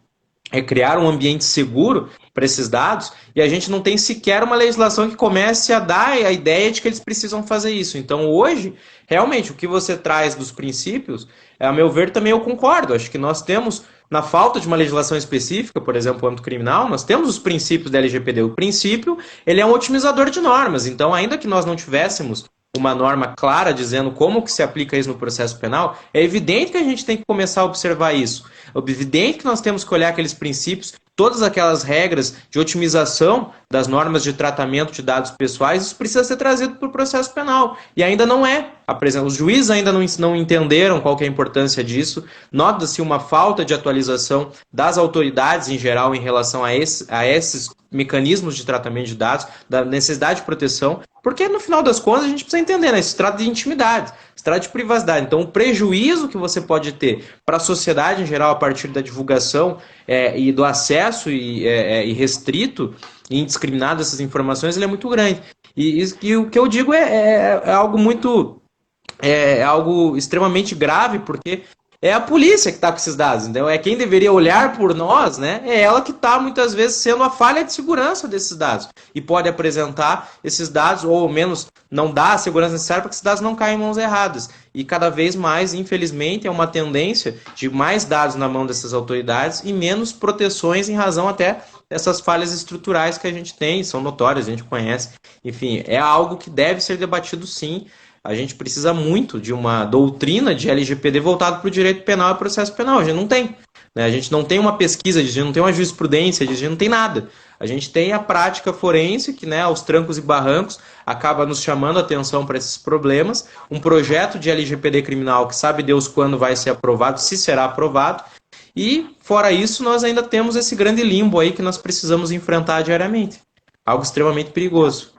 criar um ambiente seguro para esses dados, e a gente não tem sequer uma legislação que comece a dar a ideia de que eles precisam fazer isso. Então hoje, realmente, o que você traz dos princípios, a meu ver, também eu concordo. Acho que nós temos, na falta de uma legislação específica, por exemplo, no âmbito criminal, nós temos os princípios da LGPD. O princípio, ele é um otimizador de normas, então ainda que nós não tivéssemos uma norma clara dizendo como que se aplica isso no processo penal, é evidente que a gente tem que começar a observar isso. É evidente que nós temos que olhar aqueles princípios, todas aquelas regras de otimização das normas de tratamento de dados pessoais, isso precisa ser trazido para o processo penal. E ainda não é. Os juízes ainda não entenderam qual que é a importância disso. Nota-se uma falta de atualização das autoridades em geral em relação a esses mecanismos de tratamento de dados, da necessidade de proteção, Porque no final das contas a gente precisa entender, né? Se trata de intimidade, se trata de privacidade. Então o prejuízo que você pode ter para a sociedade em geral a partir da divulgação e do acesso irrestrito e indiscriminado dessas informações, ele é muito grande. E o que eu digo é algo muito... É algo extremamente grave, porque é a polícia que está com esses dados, então é quem deveria olhar por nós, né? É ela que está muitas vezes sendo a falha de segurança desses dados e pode apresentar esses dados, ou ao menos não dá a segurança necessária para que esses dados não caem em mãos erradas. E cada vez mais, infelizmente, é uma tendência de mais dados na mão dessas autoridades e menos proteções em razão até dessas falhas estruturais que a gente tem, são notórias, a gente conhece. Enfim, é algo que deve ser debatido sim. A gente precisa muito de uma doutrina de LGPD voltada para o direito penal e processo penal. A gente não tem. Né? A gente não tem uma pesquisa, a gente não tem uma jurisprudência, a gente não tem nada. A gente tem a prática forense, que aos trancos e barrancos acaba nos chamando a atenção para esses problemas. Um projeto de LGPD criminal que sabe Deus quando vai ser aprovado, se será aprovado. E, fora isso, nós ainda temos esse grande limbo aí que nós precisamos enfrentar diariamente. Algo extremamente perigoso.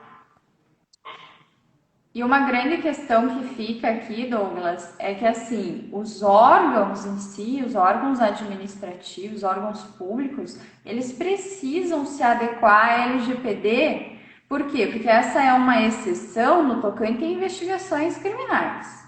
E uma grande questão que fica aqui, Douglas, é que assim, os órgãos em si, os órgãos administrativos, órgãos públicos, eles precisam se adequar à LGPD. Por quê? Porque essa é uma exceção no tocante a investigações criminais.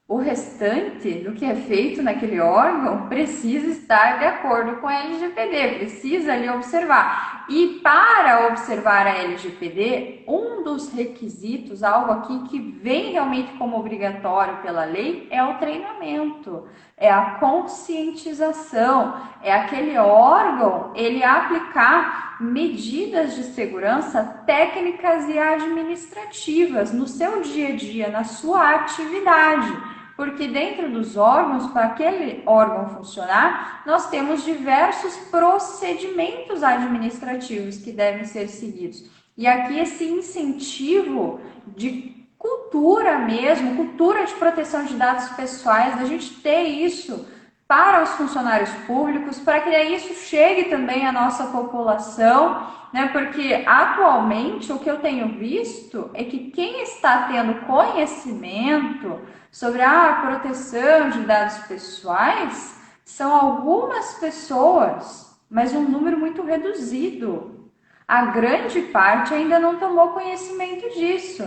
O restante do que é feito naquele órgão precisa estar de acordo com a LGPD, precisa ali observar. E para observar a LGPD, um dos requisitos, algo aqui que vem realmente como obrigatório pela lei, é o treinamento, é a conscientização, é aquele órgão, ele aplicar medidas de segurança técnicas e administrativas no seu dia a dia, na sua atividade. Porque dentro dos órgãos, para aquele órgão funcionar, nós temos diversos procedimentos administrativos que devem ser seguidos. E aqui esse incentivo de cultura mesmo, cultura de proteção de dados pessoais, da gente ter isso para os funcionários públicos, para que isso chegue também à nossa população, né? Porque atualmente o que eu tenho visto é que quem está tendo conhecimento sobre a proteção de dados pessoais são algumas pessoas, mas um número muito reduzido. A grande parte ainda não tomou conhecimento disso.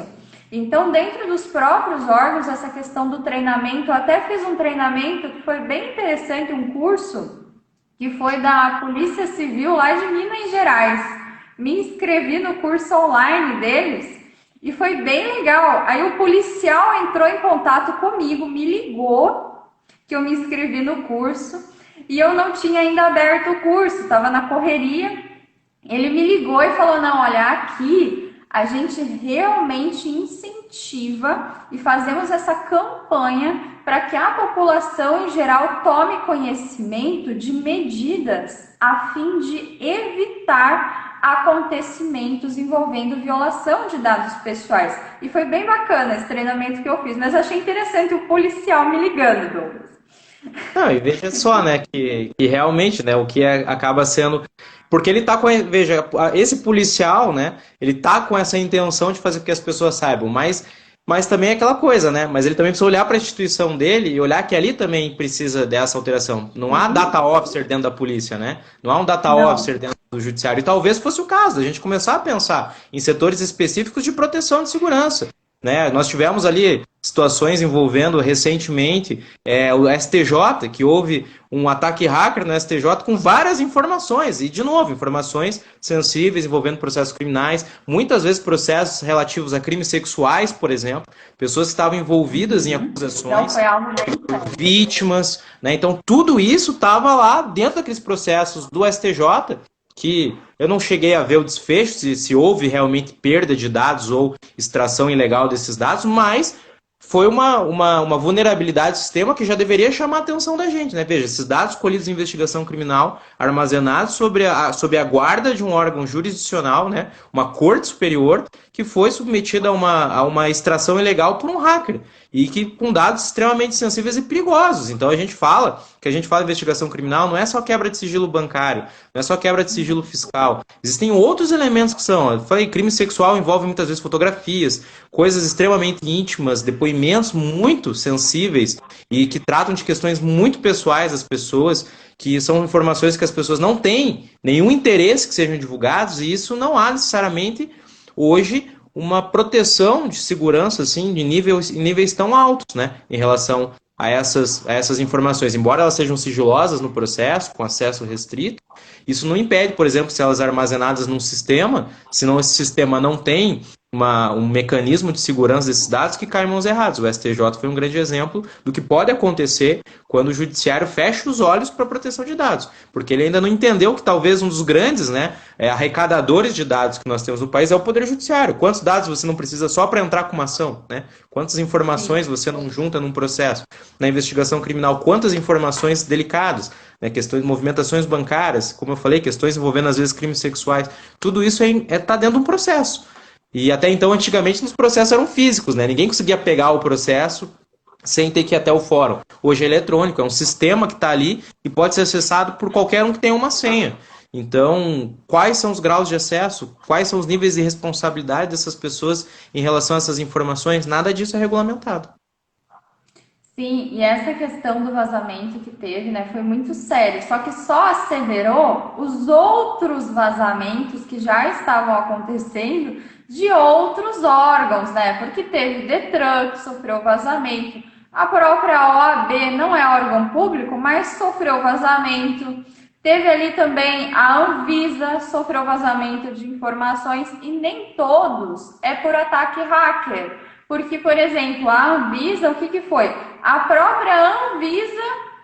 Então, dentro dos próprios órgãos, essa questão do treinamento, eu até fiz um treinamento que foi bem interessante, um curso que foi da Polícia Civil lá de Minas Gerais. Me inscrevi no curso online deles e foi bem legal. Aí o policial entrou em contato comigo, me ligou, que eu me inscrevi no curso e eu não tinha ainda aberto o curso, estava na correria. Ele me ligou e falou, não, olha, aqui a gente realmente incentiva e fazemos essa campanha para que a população em geral tome conhecimento de medidas a fim de evitar acontecimentos envolvendo violação de dados pessoais. E foi bem bacana esse treinamento que eu fiz, mas achei interessante o policial me ligando, Douglas. Não, e veja só, né, que realmente, né, o que acaba sendo... Porque ele tá com... Veja, esse policial, né, ele tá com essa intenção de fazer com que as pessoas saibam, mas também é aquela coisa, né, mas ele também precisa olhar para a instituição dele e olhar que ali também precisa dessa alteração. Não há data officer dentro da polícia, né, não há um data officer dentro do judiciário, e talvez fosse o caso, a gente começar a pensar em setores específicos de proteção de segurança. Né? Nós tivemos ali situações envolvendo recentemente o STJ, que houve um ataque hacker no STJ com várias informações, e de novo, informações sensíveis envolvendo processos criminais, muitas vezes processos relativos a crimes sexuais, por exemplo, pessoas que estavam envolvidas em acusações, vítimas, né? Então tudo isso estava lá dentro daqueles processos do STJ, que eu não cheguei a ver o desfecho, se houve realmente perda de dados ou extração ilegal desses dados, mas foi uma vulnerabilidade do sistema que já deveria chamar a atenção da gente, né? Veja, esses dados colhidos em investigação criminal, armazenados sob a guarda de um órgão jurisdicional, né? Uma corte superior, que foi submetida a uma extração ilegal por um hacker, e que com dados extremamente sensíveis e perigosos. Então a gente fala que que a gente fala de investigação criminal, não é só quebra de sigilo bancário, não é só quebra de sigilo fiscal. Existem outros elementos que são, eu falei, crime sexual envolve muitas vezes fotografias, coisas extremamente íntimas, depoimentos muito sensíveis e que tratam de questões muito pessoais das pessoas, que são informações que as pessoas não têm nenhum interesse que sejam divulgados, e isso não há necessariamente hoje uma proteção de segurança assim, de níveis tão altos, né, em relação a essas informações. Embora elas sejam sigilosas no processo, com acesso restrito, isso não impede, por exemplo, se elas armazenadas num sistema, senão esse sistema não tem um mecanismo de segurança desses dados, que cai em mãos erradas. O STJ foi um grande exemplo do que pode acontecer quando o judiciário fecha os olhos para a proteção de dados, porque ele ainda não entendeu que talvez um dos grandes, né, arrecadadores de dados que nós temos no país é o Poder Judiciário. Quantos dados você não precisa só para entrar com uma ação, né? Quantas informações você não junta num processo? Na investigação criminal, quantas informações delicadas, né, questões de movimentações bancárias, como eu falei, questões envolvendo às vezes crimes sexuais, tudo isso está dentro de um processo. E até então, antigamente, os processos eram físicos, né? Ninguém conseguia pegar o processo sem ter que ir até o fórum. Hoje é eletrônico, é um sistema que está ali e pode ser acessado por qualquer um que tenha uma senha. Então, quais são os graus de acesso? Quais são os níveis de responsabilidade dessas pessoas em relação a essas informações? Nada disso é regulamentado. Sim, e essa questão do vazamento que teve, né, foi muito sério, só que só acelerou os outros vazamentos que já estavam acontecendo de outros órgãos, né, porque teve Detran que sofreu vazamento, a própria OAB não é órgão público, mas sofreu vazamento, teve ali também a Anvisa, sofreu vazamento de informações, e nem todos é por ataque hacker. Porque, por exemplo, a Anvisa, o que foi? A própria Anvisa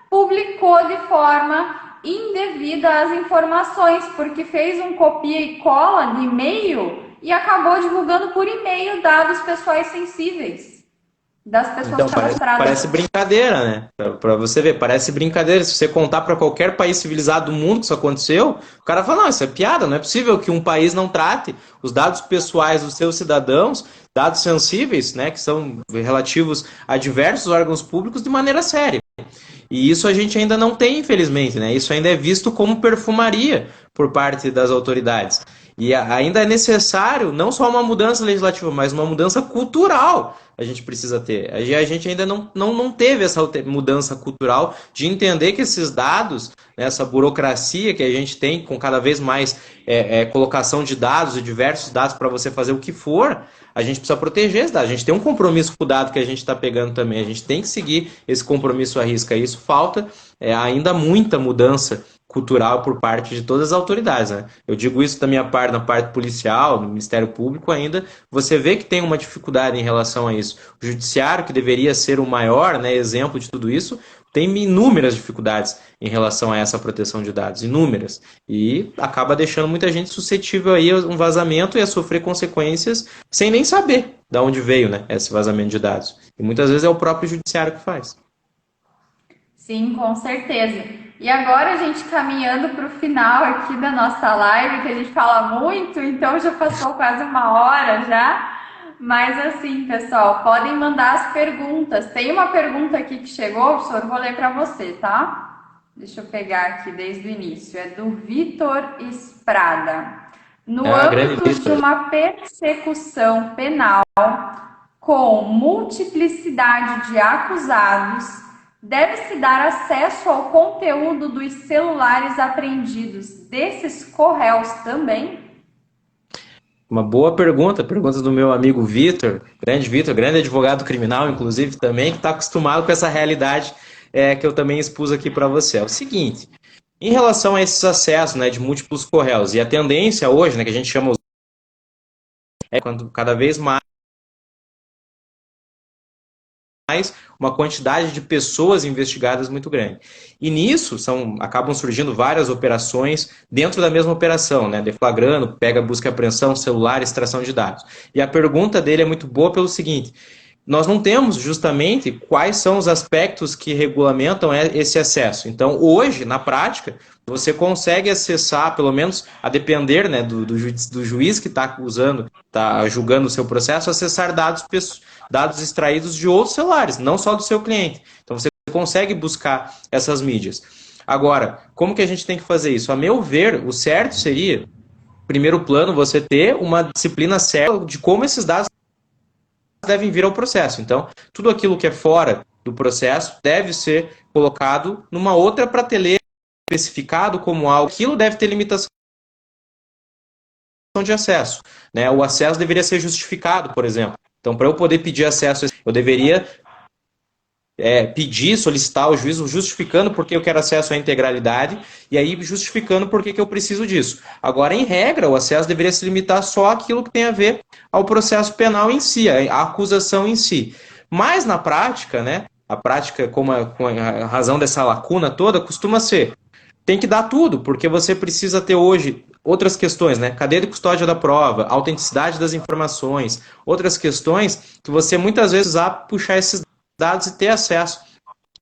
publicou de forma indevida as informações, porque fez um copia e cola de e-mail e acabou divulgando por e-mail dados pessoais sensíveis das pessoas Então, cadastradas. parece brincadeira, né? Para você ver, parece brincadeira. Se você contar para qualquer país civilizado do mundo que isso aconteceu, o cara fala, não, isso é piada, não é possível que um país não trate os dados pessoais dos seus cidadãos, dados sensíveis, né, que são relativos a diversos órgãos públicos, de maneira séria. E isso a gente ainda não tem, infelizmente, né? Isso ainda é visto como perfumaria por parte das autoridades. E ainda é necessário não só uma mudança legislativa, mas uma mudança cultural a gente precisa ter. A gente ainda não teve essa mudança cultural de entender que esses dados, né, essa burocracia que a gente tem com cada vez mais colocação de dados e diversos dados para você fazer o que for, a gente precisa proteger esses dados. A gente tem um compromisso com o dado que a gente está pegando também. A gente tem que seguir esse compromisso à risca. E isso falta ainda muita mudança cultural por parte de todas as autoridades, né? Eu digo isso da minha parte, na parte policial, no Ministério Público ainda, você vê que tem uma dificuldade em relação a isso. O Judiciário, que deveria ser o maior, né, exemplo de tudo isso, tem inúmeras dificuldades em relação a essa proteção de dados, inúmeras. E acaba deixando muita gente suscetível aí a um vazamento e a sofrer consequências sem nem saber de onde veio, né, esse vazamento de dados. E muitas vezes é o próprio Judiciário que faz. Sim, com certeza. E agora a gente caminhando para o final aqui da nossa live, que a gente fala muito, então já passou quase uma hora já. Mas assim, pessoal, podem mandar as perguntas. Tem uma pergunta aqui que chegou, professor, vou ler para você, tá? Deixa eu pegar aqui desde o início. É do Vitor Esprada. No âmbito de uma persecução penal com multiplicidade de acusados, deve-se dar acesso ao conteúdo dos celulares apreendidos desses co-réus também? Uma boa pergunta, pergunta do meu amigo Vitor, grande advogado criminal, inclusive, também, que está acostumado com essa realidade que eu também expus aqui para você. É o seguinte, em relação a esses acessos, né, de múltiplos co-réus, e a tendência hoje, né, que a gente chama quando cada vez mais uma quantidade de pessoas investigadas muito grande. E nisso acabam surgindo várias operações dentro da mesma operação, né? Deflagrando, pega, busca e apreensão, celular, extração de dados. E a pergunta dele é muito boa pelo seguinte: nós não temos justamente quais são os aspectos que regulamentam esse acesso. Então, hoje, na prática, você consegue acessar, pelo menos a depender, né, do juiz que está julgando o seu processo, acessar dados extraídos de outros celulares, não só do seu cliente. Então, você consegue buscar essas mídias. Agora, como que a gente tem que fazer isso? A meu ver, o certo seria, primeiro plano, você ter uma disciplina certa de como esses dados devem vir ao processo. Então, tudo aquilo que é fora do processo deve ser colocado numa outra prateleira, especificado como algo. Aquilo deve ter limitação de acesso, né? O acesso deveria ser justificado, por exemplo. Então, para eu poder pedir acesso, eu deveria pedir, solicitar ao juiz, justificando porque eu quero acesso à integralidade e aí justificando porque que eu preciso disso. Agora, em regra, o acesso deveria se limitar só àquilo que tem a ver ao processo penal em si, à acusação em si. Mas, na prática, né, a prática, com a razão dessa lacuna toda, costuma ser, tem que dar tudo, porque você precisa ter hoje outras questões, né? Cadeia de custódia da prova, autenticidade das informações, outras questões que você muitas vezes vai puxar esses dados e ter acesso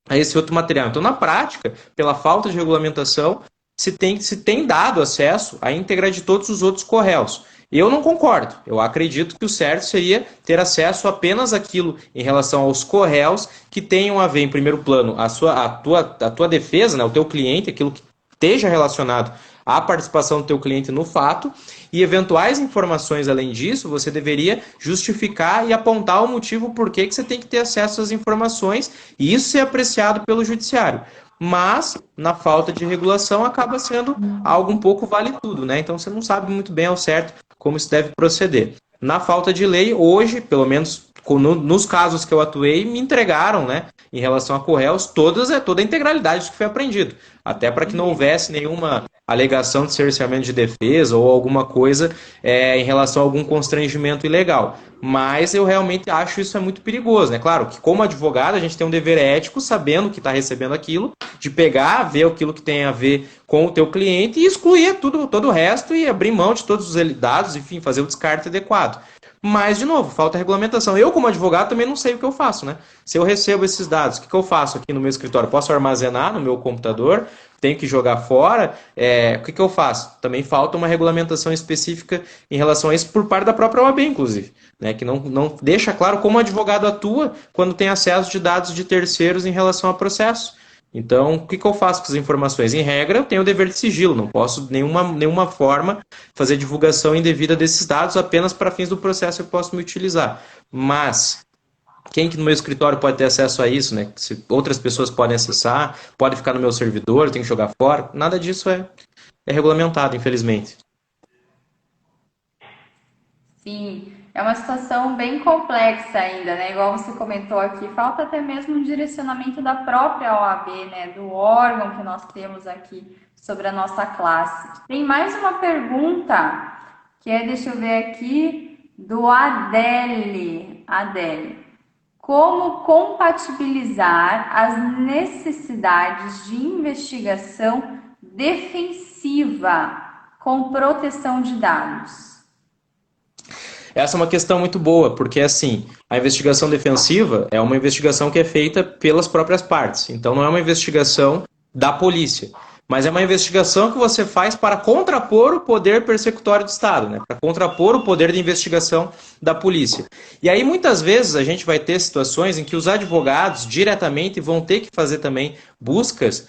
a esse outro material. Então, na prática, pela falta de regulamentação, se tem dado acesso à íntegra de todos os outros correios. Eu não concordo. Eu acredito que o certo seria ter acesso apenas àquilo em relação aos correios que tenham a ver, em primeiro plano, a tua defesa, né, o teu cliente, aquilo que esteja relacionado à participação do teu cliente no fato, e eventuais informações além disso, você deveria justificar e apontar o motivo por que você tem que ter acesso às informações, e isso ser apreciado pelo judiciário. Mas, na falta de regulação, acaba sendo algo um pouco vale tudo, né? Então, você não sabe muito bem ao certo como isso deve proceder. Na falta de lei, hoje, pelo menos nos casos que eu atuei, me entregaram, né, em relação a correios, toda a integralidade do que foi apreendido. Até para que não houvesse nenhuma alegação de cerceamento de defesa ou alguma coisa em relação a algum constrangimento ilegal. Mas eu realmente acho isso muito perigoso, né? Claro que como advogado a gente tem um dever ético, sabendo que está recebendo aquilo, de pegar, ver aquilo que tem a ver com o teu cliente e excluir todo o resto e abrir mão de todos os dados, enfim, fazer o descarte adequado. Mas, de novo, falta regulamentação. Eu, como advogado, também não sei o que eu faço, né? Se eu recebo esses dados, o que eu faço aqui no meu escritório? Posso armazenar no meu computador? Tenho que jogar fora? O que eu faço? Também falta uma regulamentação específica em relação a isso por parte da própria OAB, inclusive, né? Que não deixa claro como o advogado atua quando tem acesso de dados de terceiros em relação a processo. Então, o que eu faço com as informações? Em regra, eu tenho o dever de sigilo, não posso de nenhuma forma fazer divulgação indevida desses dados, apenas para fins do processo eu posso me utilizar. Mas, quem que no meu escritório pode ter acesso a isso, né? Se outras pessoas podem acessar, pode ficar no meu servidor, eu tenho que jogar fora, nada disso é regulamentado, infelizmente. Sim, é uma situação bem complexa ainda, né? Igual você comentou aqui, falta até mesmo um direcionamento da própria OAB, né? Do órgão que nós temos aqui sobre a nossa classe. Tem mais uma pergunta, que deixa eu ver aqui, do Adele. Como compatibilizar as necessidades de investigação defensiva com proteção de dados? Essa é uma questão muito boa, porque assim, a investigação defensiva é uma investigação que é feita pelas próprias partes. Então não é uma investigação da polícia, mas é uma investigação que você faz para contrapor o poder persecutório do Estado, né? Para contrapor o poder de investigação da polícia. E aí muitas vezes a gente vai ter situações em que os advogados diretamente vão ter que fazer também buscas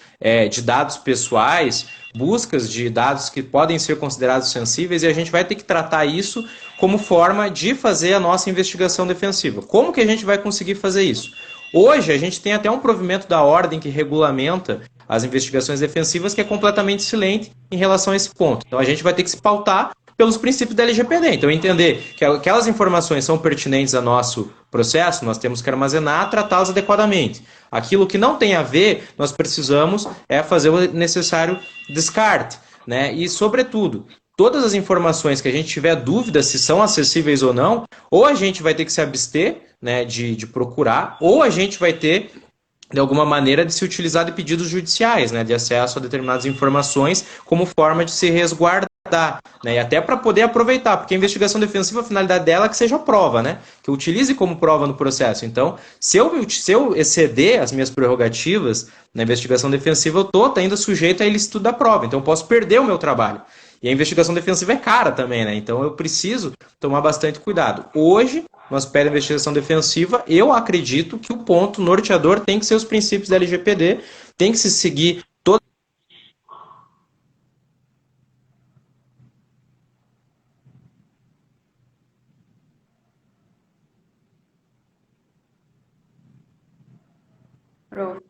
de dados pessoais, buscas de dados que podem ser considerados sensíveis, e a gente vai ter que tratar isso como forma de fazer a nossa investigação defensiva. Como que a gente vai conseguir fazer isso? Hoje a gente tem até um provimento da ordem que regulamenta as investigações defensivas que é completamente silente em relação a esse ponto. Então a gente vai ter que se pautar pelos princípios da LGPD. Então entender que aquelas informações são pertinentes ao nosso processo, nós temos que armazenar, tratá-las adequadamente. Aquilo que não tem a ver, nós precisamos fazer o necessário descarte, né? E, sobretudo, todas as informações que a gente tiver dúvida se são acessíveis ou não, ou a gente vai ter que se abster, né, de procurar, ou a gente vai ter, de alguma maneira, de se utilizar de pedidos judiciais, né, de acesso a determinadas informações como forma de se resguardar, né, e até para poder aproveitar, porque a investigação defensiva, a finalidade dela é que seja prova, né, que eu utilize como prova no processo. Então, se eu exceder as minhas prerrogativas na investigação defensiva, eu estou ainda sujeito a ilícito da prova, então eu posso perder o meu trabalho. E a investigação defensiva é cara também, né? Então eu preciso tomar bastante cuidado. Hoje, no aspecto da investigação defensiva, eu acredito que o ponto norteador tem que ser os princípios da LGPD, tem que se seguir toda Prof.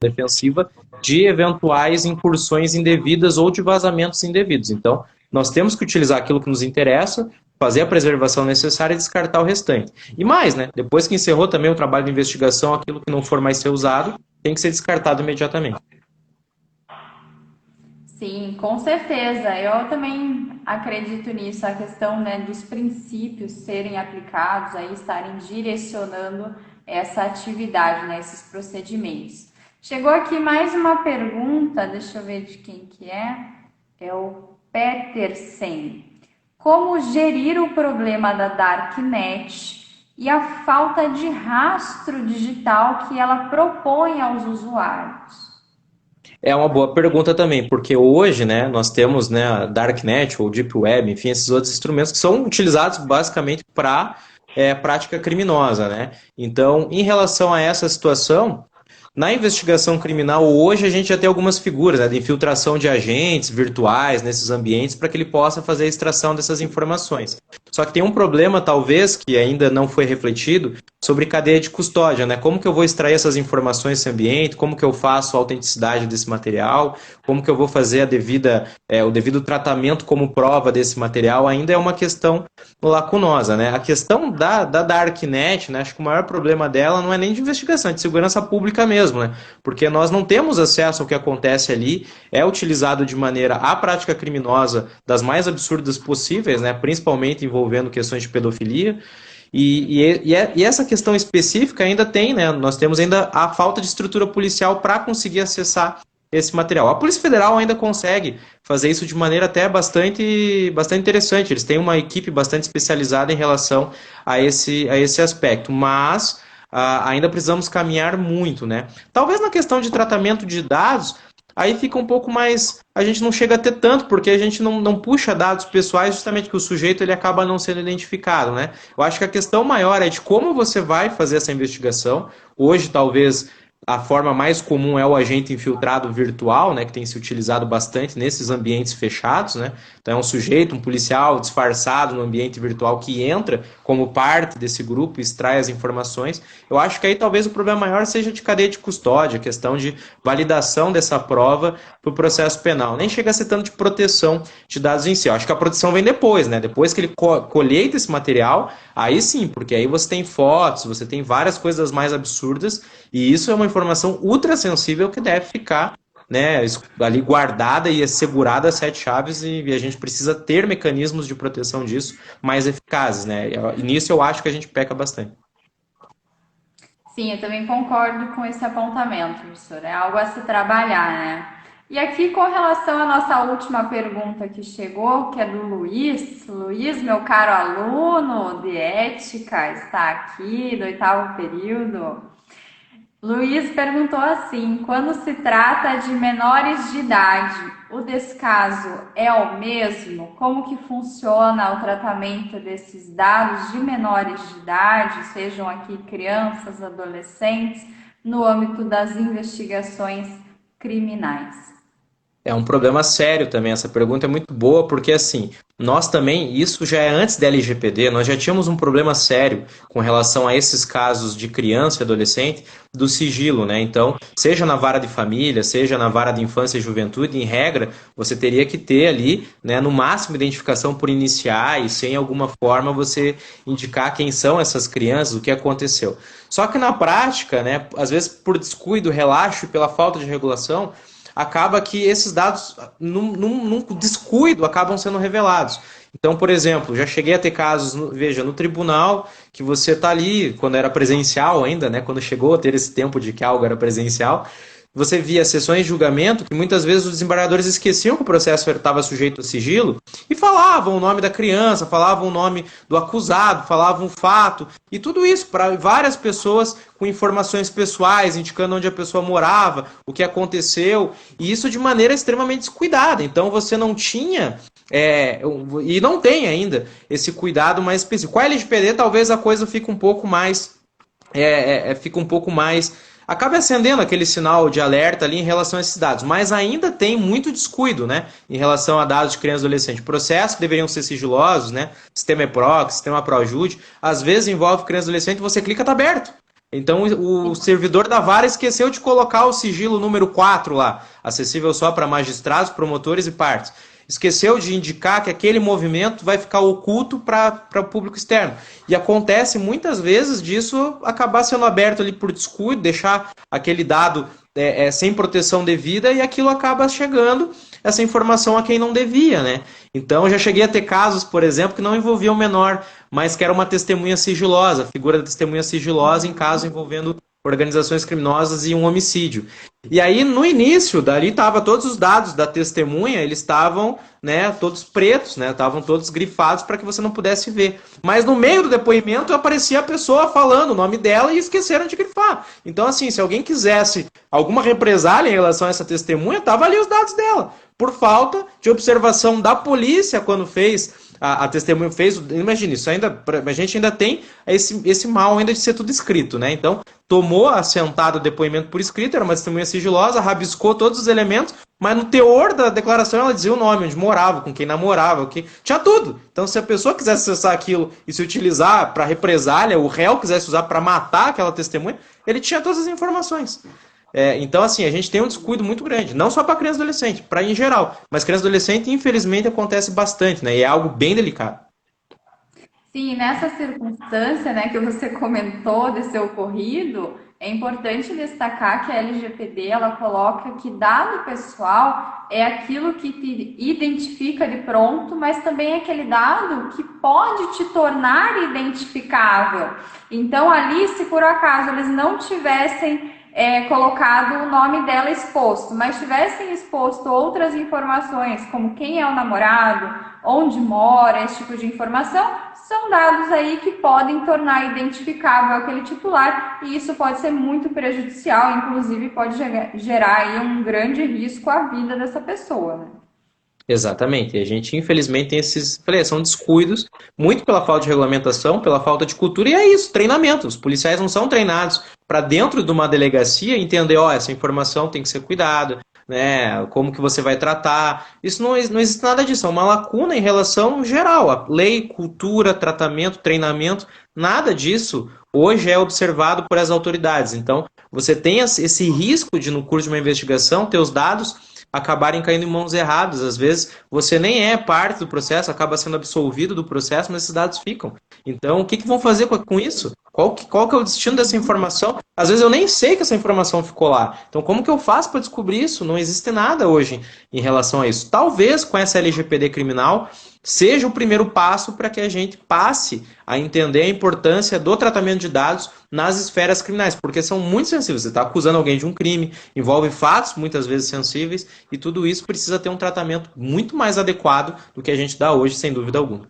a defensiva de eventuais incursões indevidas ou de vazamentos indevidos. Então, nós temos que utilizar aquilo que nos interessa, fazer a preservação necessária e descartar o restante. E mais, né? Depois que encerrou também o trabalho de investigação, aquilo que não for mais ser usado tem que ser descartado imediatamente. Sim, com certeza. Eu também acredito nisso, a questão, né, dos princípios serem aplicados, aí estarem direcionando essa atividade, né, esses procedimentos. Chegou aqui mais uma pergunta, deixa eu ver de quem que é. É o Petersen. Como gerir o problema da Darknet e a falta de rastro digital que ela propõe aos usuários? É uma boa pergunta também, porque hoje, né, nós temos, né, a Darknet ou Deep Web, enfim, esses outros instrumentos que são utilizados basicamente para prática criminosa, né? Então, em relação a essa situação, na investigação criminal, hoje a gente já tem algumas figuras, né, de infiltração de agentes virtuais nesses ambientes para que ele possa fazer a extração dessas informações. Só que tem um problema, talvez, que ainda não foi refletido, sobre cadeia de custódia, né? Como que eu vou extrair essas informações desse ambiente, como que eu faço a autenticidade desse material, como que eu vou fazer o devido tratamento como prova desse material, ainda é uma questão lacunosa, né? A questão da Darknet, né? Acho que o maior problema dela não é nem de investigação, é de segurança pública mesmo, né? Porque nós não temos acesso ao que acontece ali, é utilizado de maneira a prática criminosa das mais absurdas possíveis, né? Principalmente envolvendo questões de pedofilia. E essa questão específica ainda tem, né? Nós temos ainda a falta de estrutura policial para conseguir acessar esse material. A Polícia Federal ainda consegue fazer isso de maneira até bastante interessante. Eles têm uma equipe bastante especializada em relação a esse aspecto, mas ainda precisamos caminhar muito, né? Talvez na questão de tratamento de dados, aí fica um pouco mais... A gente não chega a ter tanto, porque a gente não puxa dados pessoais, justamente que o sujeito ele acaba não sendo identificado, né? Eu acho que a questão maior é de como você vai fazer essa investigação. Hoje, talvez, a forma mais comum é o agente infiltrado virtual, né, que tem se utilizado bastante nesses ambientes fechados, né? Então é um sujeito, um policial disfarçado no ambiente virtual que entra como parte desse grupo e extrai as informações. Eu acho que aí talvez o problema maior seja de cadeia de custódia, a questão de validação dessa prova para o processo penal. Nem chega a ser tanto de proteção de dados em si. Eu acho que a proteção vem depois, né? Depois que ele colheita esse material, aí sim, porque aí você tem fotos, você tem várias coisas mais absurdas, e isso é uma informação ultra sensível que deve ficar, né, ali guardada e assegurada a sete chaves, e a gente precisa ter mecanismos de proteção disso mais eficazes, né? E nisso eu acho que a gente peca bastante. Sim, eu também concordo com esse apontamento, professor. É algo a se trabalhar, né? E aqui, com relação à nossa última pergunta que chegou, que é do Luiz. Luiz, meu caro aluno de ética, está aqui do 8º período. Luiz perguntou assim: quando se trata de menores de idade, o descaso é o mesmo? Como que funciona o tratamento desses dados de menores de idade, sejam aqui crianças, adolescentes, no âmbito das investigações criminais? É um problema sério também, essa pergunta é muito boa, porque assim, nós também, isso já é antes da LGPD, nós já tínhamos um problema sério com relação a esses casos de criança e adolescente do sigilo, né? Então, seja na vara de família, seja na vara de infância e juventude, em regra, você teria que ter ali, né, no máximo identificação por iniciais, sem alguma forma você indicar quem são essas crianças, o que aconteceu. Só que na prática, né, às vezes por descuido, relaxo e pela falta de regulação, acaba que esses dados, num descuido, acabam sendo revelados. Então, por exemplo, já cheguei a ter casos, veja, no tribunal, que você está ali, quando era presencial ainda, né, quando chegou a ter esse tempo de que algo era presencial, você via sessões de julgamento que muitas vezes os desembargadores esqueciam que o processo estava sujeito a sigilo e falavam o nome da criança, falavam o nome do acusado, falavam o fato, e tudo isso para várias pessoas com informações pessoais, indicando onde a pessoa morava, o que aconteceu, e isso de maneira extremamente descuidada. Então você não tinha, e não tem ainda, esse cuidado mais específico. Com a LGPD talvez a coisa fique um pouco mais, fica um pouco mais, acaba acendendo aquele sinal de alerta ali em relação a esses dados, mas ainda tem muito descuido, né, em relação a dados de criança e adolescente. Processos que deveriam ser sigilosos, né, sistema EPROC, sistema ProJude, às vezes envolve criança e adolescente, você clica, está aberto. Então o servidor da vara esqueceu de colocar o sigilo número 4 lá, acessível só para magistrados, promotores e partes. Esqueceu de indicar que aquele movimento vai ficar oculto para o público externo. E acontece muitas vezes disso acabar sendo aberto ali por descuido, deixar aquele dado sem proteção devida, e aquilo acaba chegando, essa informação, a quem não devia, né? Então, já cheguei a ter casos, por exemplo, que não envolviam menor, mas que era uma testemunha sigilosa, figura da testemunha sigilosa em caso envolvendo organizações criminosas e um homicídio. E aí, no início, dali estavam todos os dados da testemunha, eles estavam, né, todos pretos, né, estavam todos grifados para que você não pudesse ver. Mas no meio do depoimento aparecia a pessoa falando o nome dela e esqueceram de grifar. Então, assim, se alguém quisesse alguma represália em relação a essa testemunha, estavam ali os dados dela. Por falta de observação da polícia quando fez, a testemunha fez, imagine, isso ainda, a gente ainda tem esse mal ainda de ser tudo escrito, né? Então, tomou assentado o depoimento por escrito, era uma testemunha sigilosa, rabiscou todos os elementos, mas no teor da declaração ela dizia o nome, onde morava, com quem namorava, tinha tudo. Então, se a pessoa quisesse acessar aquilo e se utilizar para represália, o réu quisesse usar para matar aquela testemunha, ele tinha todas as informações. Então, assim, a gente tem um descuido muito grande, não só para criança e adolescente, para em geral, mas criança e adolescente, infelizmente, acontece bastante, né? E é algo bem delicado. Sim, nessa circunstância, né, que você comentou desse ocorrido, é importante destacar que a LGPD ela coloca que dado pessoal é aquilo que te identifica de pronto, mas também é aquele dado que pode te tornar identificável. Então, ali, se por acaso eles não tivessem colocado o nome dela exposto, mas tivessem exposto outras informações, como quem é o namorado, onde mora, esse tipo de informação, são dados aí que podem tornar identificável aquele titular, e isso pode ser muito prejudicial, inclusive pode gerar aí um grande risco à vida dessa pessoa, né? Exatamente. E a gente, infelizmente, tem são descuidos, muito pela falta de regulamentação, pela falta de cultura, e é isso, treinamento. Os policiais não são treinados para dentro de uma delegacia entender, essa informação tem que ser cuidada, né? Como que você vai tratar. Isso não existe nada disso, é uma lacuna em relação geral, a lei, cultura, tratamento, treinamento, nada disso hoje é observado por as autoridades. Então, você tem esse risco de, no curso de uma investigação, ter os dados acabarem caindo em mãos erradas. Às vezes você nem é parte do processo, acaba sendo absolvido do processo, mas esses dados ficam. Então, o que vão fazer com isso? Qual que é o destino dessa informação? Às vezes eu nem sei que essa informação ficou lá. Então, como que eu faço para descobrir isso? Não existe nada hoje em relação a isso. Talvez com essa LGPD criminal seja o primeiro passo para que a gente passe a entender a importância do tratamento de dados nas esferas criminais, porque são muito sensíveis. Você está acusando alguém de um crime, envolve fatos muitas vezes sensíveis, e tudo isso precisa ter um tratamento muito mais adequado do que a gente dá hoje, sem dúvida alguma.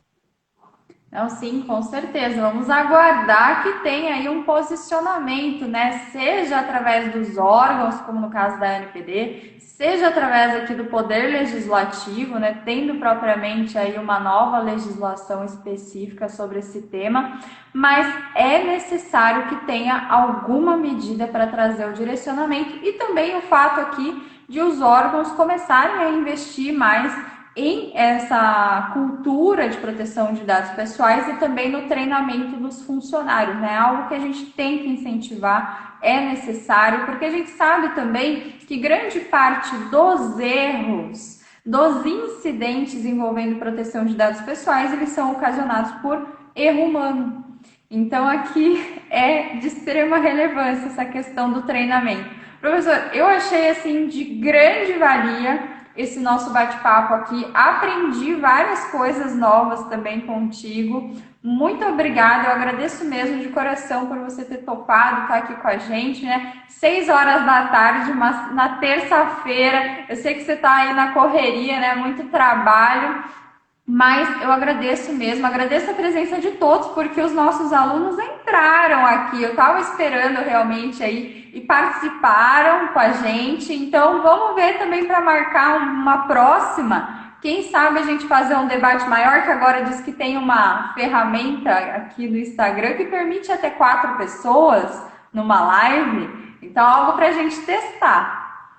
Não, sim, com certeza. Vamos aguardar que tenha aí um posicionamento, né? Seja através dos órgãos, como no caso da NPD, seja através aqui do Poder Legislativo, né? Tendo propriamente aí uma nova legislação específica sobre esse tema, mas é necessário que tenha alguma medida para trazer o direcionamento, e também o fato aqui de os órgãos começarem a investir mais em essa cultura de proteção de dados pessoais e também no treinamento dos funcionários, né? Algo que a gente tem que incentivar, é necessário, porque a gente sabe também que grande parte dos erros, dos incidentes envolvendo proteção de dados pessoais, eles são ocasionados por erro humano. Então, aqui é de extrema relevância essa questão do treinamento. Professor, eu achei assim de grande valia esse nosso bate-papo aqui. Aprendi várias coisas novas também contigo. Muito obrigada, eu agradeço mesmo de coração por você ter topado estar aqui com a gente, né? 6 horas da tarde, na terça-feira. Eu sei que você está aí na correria, né? Muito trabalho. Mas eu agradeço mesmo, agradeço a presença de todos, porque os nossos alunos entraram aqui, eu estava esperando realmente aí e participaram com a gente. Então vamos ver também para marcar uma próxima. Quem sabe a gente fazer um debate maior, que agora diz que tem uma ferramenta aqui no Instagram que permite até 4 pessoas numa live. Então algo para a gente testar.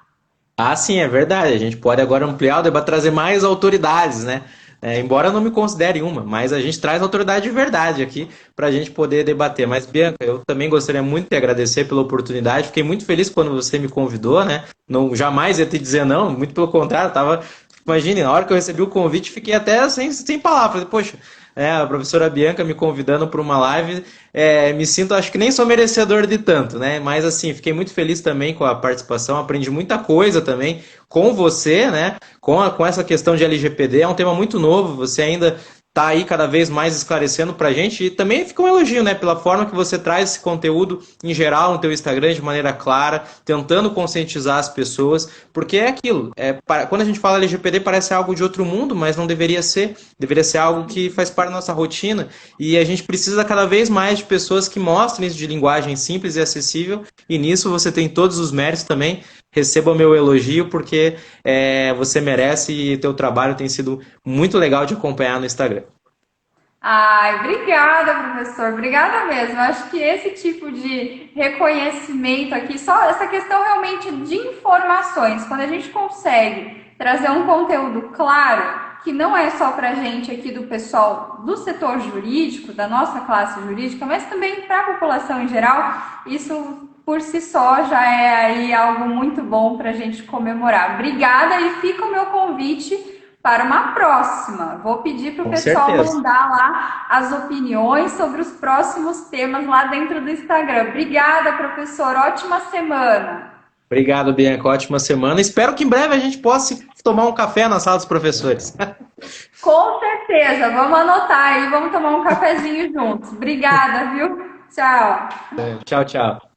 Ah, sim, é verdade. A gente pode agora ampliar o debate, trazer mais autoridades, né? Embora eu não me considere uma, mas a gente traz autoridade de verdade aqui para a gente poder debater. Mas, Bianca, eu também gostaria muito de agradecer pela oportunidade. Fiquei muito feliz quando você me convidou, né? Não, jamais ia te dizer não, muito pelo contrário, tava. Imagine, na hora que eu recebi o convite, fiquei até sem palavras. Falei, poxa, a professora Bianca me convidando para uma live, me sinto, acho que nem sou merecedor de tanto, né? Mas assim, fiquei muito feliz também com a participação, aprendi muita coisa também com você, né? Com essa questão de LGPD, é um tema muito novo, você ainda está aí cada vez mais esclarecendo para a gente e também fica um elogio, né? Pela forma que você traz esse conteúdo em geral no teu Instagram de maneira clara, tentando conscientizar as pessoas, porque é aquilo, quando a gente fala LGPD parece algo de outro mundo, mas não deveria ser algo que faz parte da nossa rotina e a gente precisa cada vez mais de pessoas que mostrem isso de linguagem simples e acessível e nisso você tem todos os méritos também. Receba o meu elogio porque você merece e teu trabalho tem sido muito legal de acompanhar no Instagram. Ai, obrigada, professor. Obrigada mesmo. Eu acho que esse tipo de reconhecimento aqui, só essa questão realmente de informações, quando a gente consegue trazer um conteúdo claro, que não é só para a gente aqui do pessoal do setor jurídico, da nossa classe jurídica, mas também para a população em geral, isso por si só já é aí algo muito bom para a gente comemorar. Obrigada e fica o meu convite para uma próxima. Vou pedir para o pessoal mandar lá as opiniões sobre os próximos temas lá dentro do Instagram. Obrigada, professor. Ótima semana. Obrigado, Bianca. Ótima semana. Espero que em breve a gente possa tomar um café na sala dos professores. Com certeza. Vamos anotar aí. Vamos tomar um cafezinho juntos. Obrigada, viu? Tchau. Tchau, tchau.